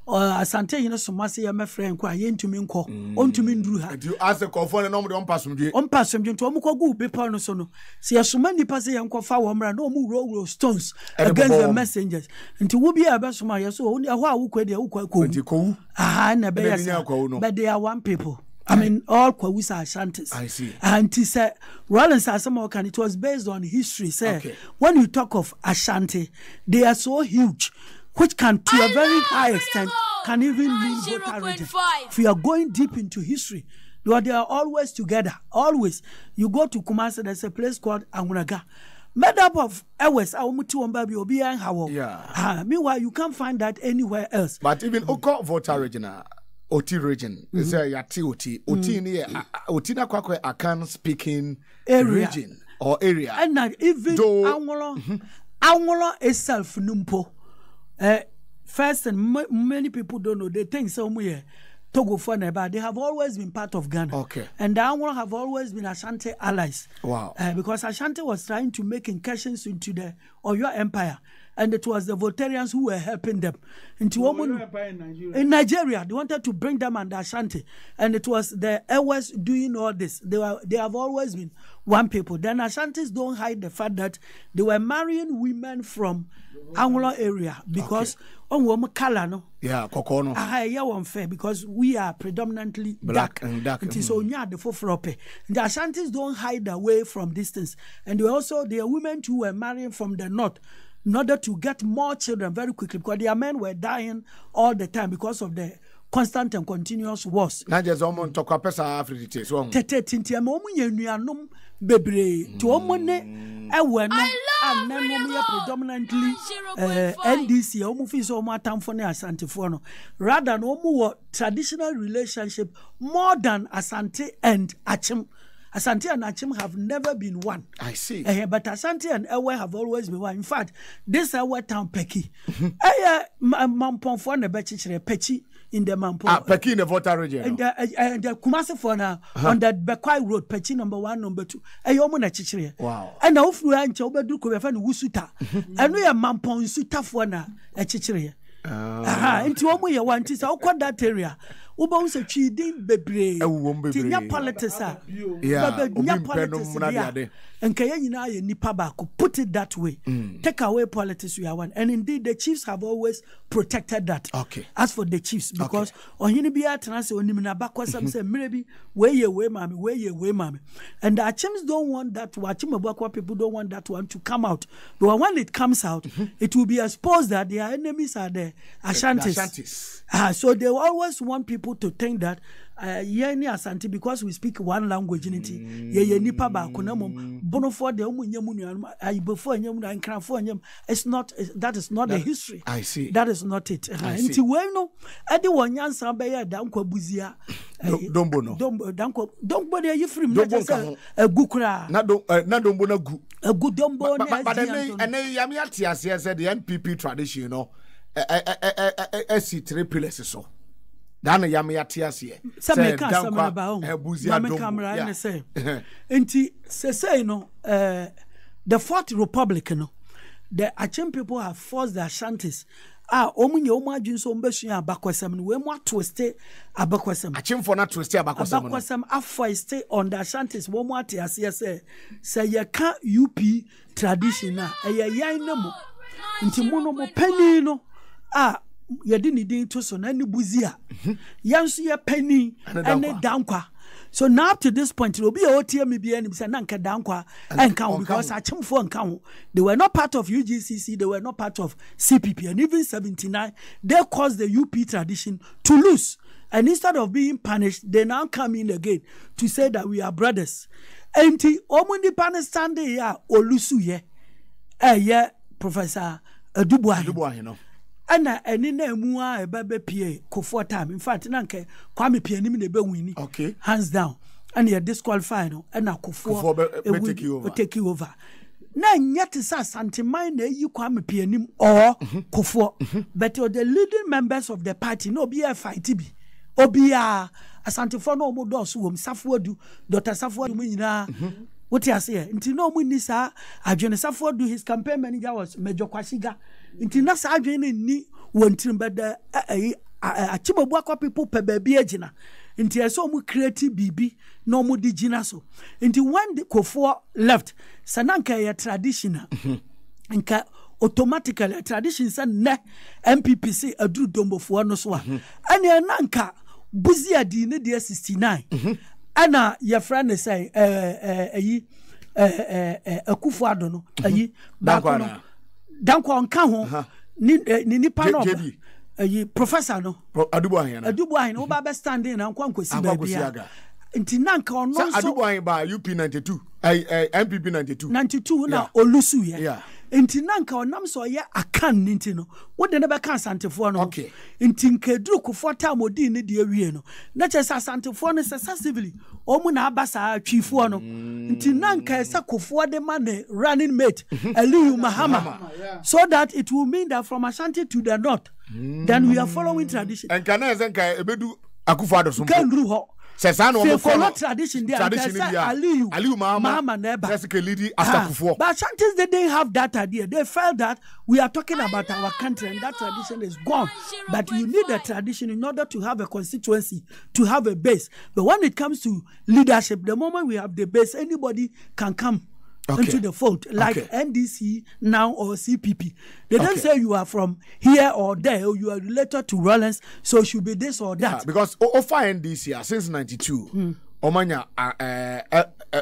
Asante you know somase ya mefre nko ayentumi nko ontumi nduru ha. You ask the call for the number on passum nto omuko gu people no so no se yesoma nipa se yanko fa wo mra na omu roll stones against the messengers nti wo bia be soma yeso ho a wo kwede wo ko aha na be yesa but they are one people. I mean, all Kwawusa Ashantis. I see. And he said, Rollins Asamokan, it was based on history. Say, when you talk of Ashanti, they are so huge, which can, to a very high extent, can even mean voter region. If you are going deep into history, they are always together. Always. You go to Kumasi, there's a place called Angunaga. Made up of Ewes, yeah. Meanwhile, you can't find that anywhere else. But even Oko voter region, Oti region, is a Yati Oti. Oti near Otina Kwakwe Akan speaking region or area. And not even Angola itself, Numpo. First, and many people don't know, they think somewhere Togo for but they have always been part of Ghana. Okay. And the Angola have always been Ashanti allies. Wow. Because Ashanti was trying to make incursions into the Oyo Empire. And it was the Voltarians who were helping them. In Nigeria, they wanted to bring them under Ashanti. And it was the Ewes doing all this. They have always been one people. Then Ashantis don't hide the fact that they were marrying women from Angola area because yeah, Kokono. Because we are predominantly black and dark. And so the Ashantis don't hide away from distance. And they are women who were marrying from the north in order to get more children very quickly because their men were dying all the time because of the constant and continuous wars. Not just on talk a person Africa. Bebre to omone eweno and then predominantly NDC omufis omatamfo ne Asantefo no rather no omu traditional relationship more than Asante and Achim. Asante and Achim have never been one. I see. But Asante and Ewe have always been one. In fact, this Ewe town Peki. Mampong for the Pechi in the Mampong. Peki in the voter region. And the Kumasi for now on that Bekwai Road, Pechi number 1, number 2. Ayomuna Chichire. Wow. And now if we are in Chobedu Kobefen Wusuta. And we are Mampong Suta for now a Chichire. Into Omu ya want is how called that area. Ubon se chidin bebre. Tinya politics and Kayana nipa bako. Put it that way. Take away politics we are one. And indeed the chiefs have always protected that. Okay. As for the chiefs, because on Hinibia Transe on Niminabakwa some say maybe where ye way mami. And the Achims don't want that to Achimabakwa people don't want that one to come out. But when it comes out, it will be exposed that their enemies are the Ashantis. So they always want people to think that Yeni Asante because we speak one language in it. Ye nipa ba kunamo bono for the before and cram for it's not that is not the history. I see. That is not it. Inti we no edi wonyan san be ya dankwa buzia dombo no dombo de yifrim na just gukura na dombo na gu gu dombo na but and yam atiase said the NPP tradition you know C3 pillars so Dana yam atiase say dankwa ebuzia dombo say inti say no the Fourth Republic no the Achim people have forced the Ashantis omunye omu adwin so mbesua abakwasam no we mu atwiste abakwasam Achim for na twiste abakwasam afọ stay on the Ashantis wo mu atiase say ye ka UP tradition ye yan na mu nti mu no mo pani no ye di ni din to so na ni buzia yan so ye pani ene dankwa So now up to this point, it will be a OTM BN Sananka Dankwa and count because I chum for count. They were not part of UGCC, they were not part of CPP, and even 79, they caused the UP tradition to lose. And instead of being punished, they now come in again to say that we are brothers. And the Omundi Panestande ya Olusu ye, Professor Dubois, you know. And in a mua a baby PA, Kofor time. In fact, Nanke, Kwame Pianim de Bewini. Okay. Hands down. And you're disqualified, and now Kofor will take you over. Now, yet is a Santimine, you Kwame Pianim or Kofor. But you're the leading members of the party, no be a fight to be. Obia, a Santifono Modos, whom Safuadu, Dr. Safuadu, what you say? Until no Munisa, I joined Safuadu, his campaign manager was Major Kwasiga. Until Nasa Adrian ni wanting but the Chimabwaka people per baby agina. Until I saw mu creative BB, no more diginaso. Until when the Kofor left, Sananka ya traditional. Nka automatically a tradition san ne MPPC adu dombo fo no so a. Ane nanka buzia di ne de 69. Ana your friend say Akufo Addo no ayi ba no dankwa nka ho ni nipa no professor no Aduboahin no ba standing na nkwa nkosi ba bia nti nanka ono so Aduboahin ba UP 92 MPP 92 na Olusu ye nti nanka onam so ye akan nti no wo de ne be kan santefo no nti nkeduru kofo tamodi ne de awie no na che santefo no successively omu na abasa atwifo no nti nanka esa kofo de ma ne running mate Aliyu Mahama so that it will mean that from Ashanti to the north then we are following tradition and can ebedu Akufo Addo so kan ru ho no follow tradition there Aliyu Mahama neba but Ashantis they didn't have that idea. They felt that we are talking about our country and that tradition is gone, but you need a tradition in order to have a constituency, to have a base. But when it comes to leadership, the moment we have the base, anybody can come into the fold, like NDC now or CPP. They don't say you are from here or there, or you are related to Rollins, so it should be this or that. Because OFA NDC since 92, Omanya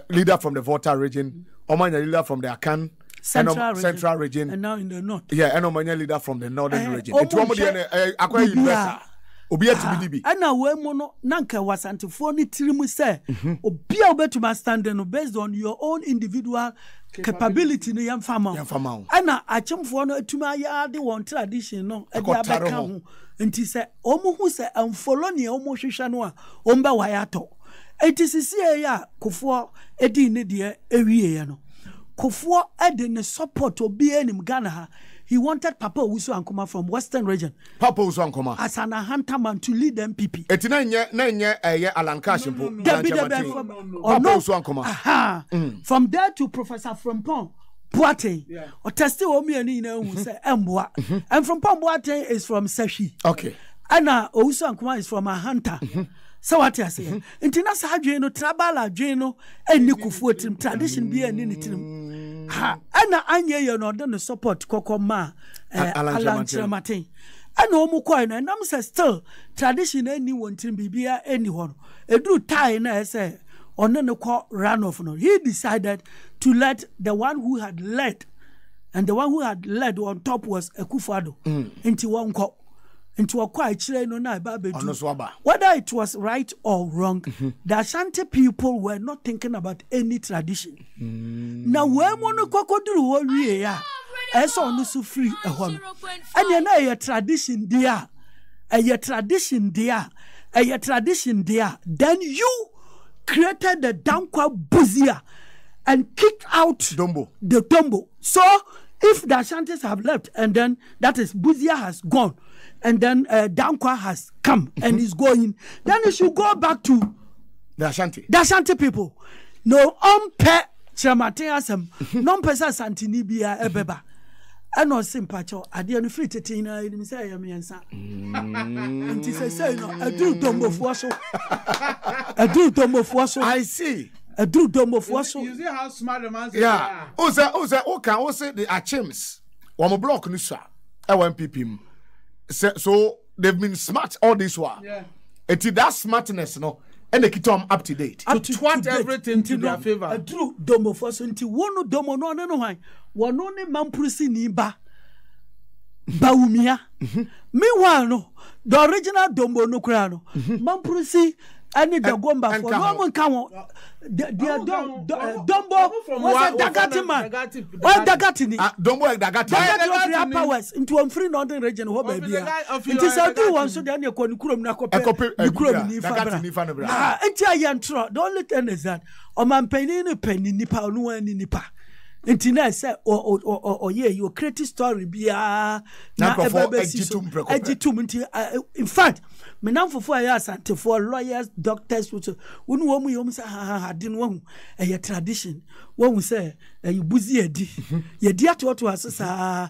leader from the Volta region, Omanya leader from the Akan Central region, and now in the north. Yeah, and Omanya leader from the northern region. Obia TBDB. Ana we mono nanka wasantefo ni tirimu say obia obetuma stand no based on your own individual capability no yamfama. Ana achemfo no atuma ya de won tradition no e dia beka ho nti say omo hu say amfolo ne omo hwehwe no a omba wayato. Etisisi ya kofo edi ne de ewie ya no. Kofo ede ne support obi enim Ghana ha. He wanted Papa Owusu Ankoma from Western region. Papa Owusu Ankoma as an hunterman to lead MPP. Etina nye Alan Kashimpo. Papa Owusu Ankoma. From there to Professor Frimpong Boateng. Or testi omi ani na hu say Emboa. And Frimpong Boateng is from Seshi. Okay. Ana Owusu Ankoma is from a hunter. So what you say? Intina sa adweno trabala adweno eni kufuo tim tradition bi eni ni tim. Ha ana anye ye no de support kokoma Alan Chamatin. Ana omu kwai na nam say still tradition eni wontim bibia eni ho no. Eduru tie na say ono ne ko run off no. He decided to let the one who had led, and the one who had led on top was Akufo Addo. Inti wonko into a quiet no na whether it was right or wrong, the Ashanti people were not thinking about any tradition. Now we mono kokoduru wo wie ya eso no so free e ho no anya na ye tradition dia tradition dia then you created the Dankwa Buzia and kicked out the Dombo. So if the Ashantis have left and then that is Buzia has gone and then Dankwa has come and is going, then you should go back to the Ashanti people. No umpe Chamatin asem non pesa santini bia ebeba. Ano simpacho ade no free tetina ni say ya miensa. Nti say no adu dombo fuaso. Adu dombo fuaso. I see. Adu dombo fuaso. You see how smart the man is. Yeah. O say the achims. One block ni sir. MPP. So they've been smart all this while. Yeah. It is that smartness, no. and they keep them up to date. To twat everything to their favor. True Dombo for so nti one Domo no hwan. One only Mampusi ni ba. Baumia. Meanwhile no, the original Dombo no krano. Mampusi any the gomba for no one can Dombo was a Dagati man. What Dagati ni? Dombo Dagati. Dagati powers into a free northern region ho baby. It is a do one so then you can kurom na kope. Kurom ni fabra. Ah, enti ayantro. The only thing is that o man penny nipa onu ani nipa. Nti na say o ye you create story bia na ejitum nti in fact me nan fofo aye asante for lawyers doctors which wonu wo mu yom say ha din wo eye tradition wo say you buzi edi ye di atoto asesa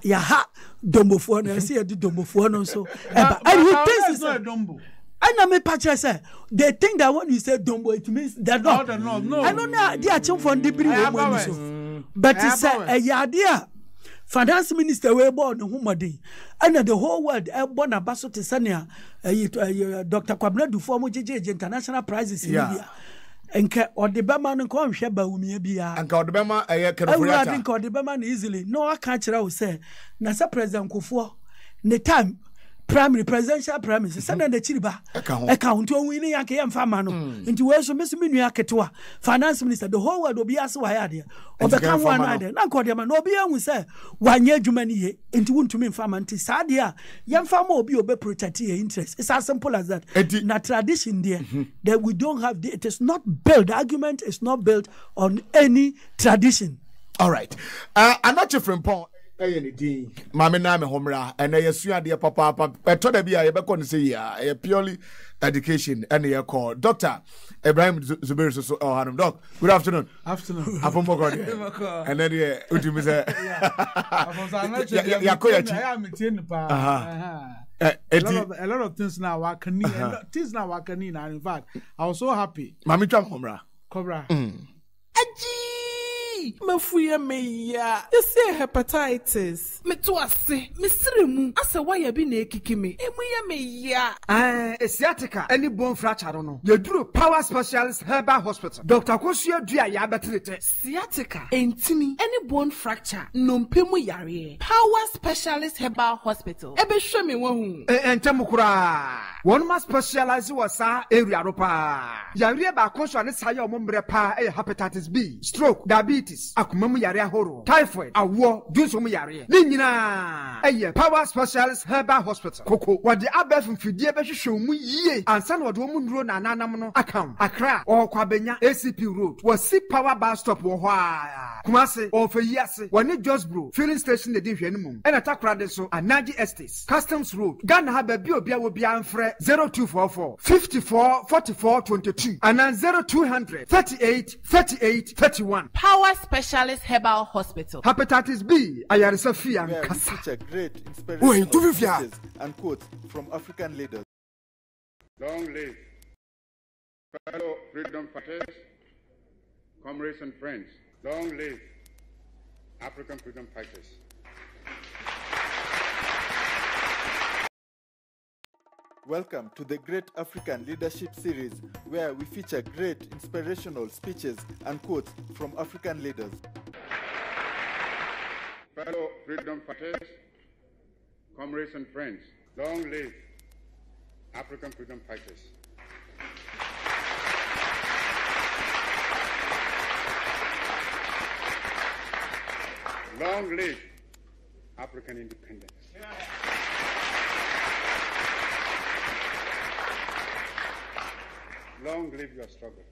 ya ha dombofo na say edi dombofo no so and he thinks it's not a dombo. And me patch say they think that when you say dombo it means they're not. No. I don't know they are chim from the bring so. But it's a idea. Finance minister we born humadi and the whole world born abaso te sania Dr. Kwabena Dufo mo jeje international prizes in India. Enke odebema no ko hwe ba wumi bia anka odebema kenofuriata anka odebema no easily no aka kira wo say na sa president Kofo ne time primary presidential primacy send na chiriba account o win yanke yam fama no nti we so mesu menu aketewa finance minister the whole world obi ase wa yade obeka wan ade na nko de ma no obi ahu say wanye adwuma ni ye nti wuntumi mfama nti sade a yam fama obi obe protect your interest. It's as simple as that. Na tradition there that we don't have it is not built, the argument is not built on any tradition. All right, I'm not different point. Mama na me homra and yesu ade papa eto da bia ye be ko say ya purely education and ye call Dr. Ibrahim Zubairu so hanum doc. Good afternoon. Apom god. And then ye utimi say ya ko ya chi I am meeting pa a lot of things now things now working and in fact I was so happy. Mami twam homra Cobra. Mafuya meya. You say hepatitis. Me to ase. Me siremu. Ase why you be na ekiki me. Emuya meya. Sciatica. Any bone fracture no. You do Power Specialist Herbal Hospital. Dr. Kosia Dua ya betrete. Sciatica. Entimi. Any bone fracture. Nompemu yare. Power Specialist Herbal Hospital. Ebe show me wahu. Entemu kura. One must specialize wasa area ropa. Yare ba konso ne saye omombre pa hepatitis B, stroke, diabetes. Akumamu yare ahoro, typhoid, awo, junsomu yare. Ni nyina Power Specialist Herbal Hospital. Koko wade abef mfidie be hwehwe mu yie. Ansa na wade omu nduro na nanam no akam. Accra or Kwabenya ACP Road. Wasi Power Bus Stop wo ho a. Kumase or Feyase, wani Josbro filling station de di hwe nemu. Ena takra de so Anaji Estates, Customs Road. Ghana ha ba bi obi a wo bia mfre 0244 54 44 22 and 0200 38 38 31. Power Specialist Herbal Hospital. Hepatitis B, ayaresa free and feature great inspirational speeches and quotes from African leaders. Long live fellow freedom fighters, comrades and friends. Long live African freedom fighters. Welcome to the Great African Leadership Series, where we feature great inspirational speeches and quotes from African leaders. Fellow freedom fighters, comrades and friends, long live African freedom fighters. Long live African independence. Long live your struggle.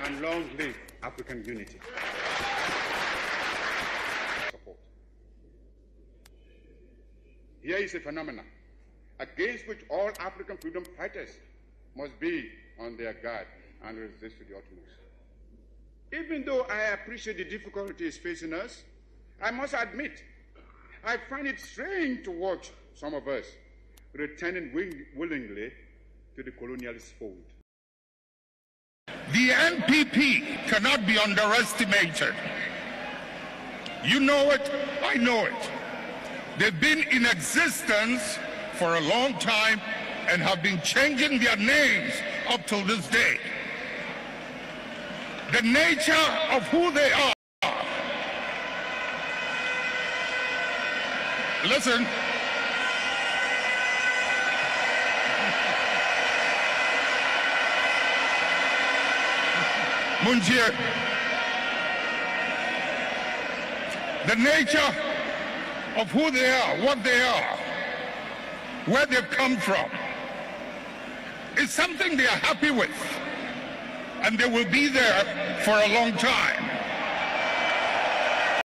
And long live African unity. Support. Here is a phenomenon against which all African freedom fighters must be on their guard and resist to the utmost. Even though I appreciate the difficulties facing us, I must admit, I find it strange to watch some of us returning willingly to the colonialist fold. The NPP cannot be underestimated. You know it, I know it. They've been in existence for a long time and have been changing their names up till this day. The nature of who they are. Listen. Munjir, the nature of who they are, what they are, where they've come from, is something they are happy with, and they will be there for a long time.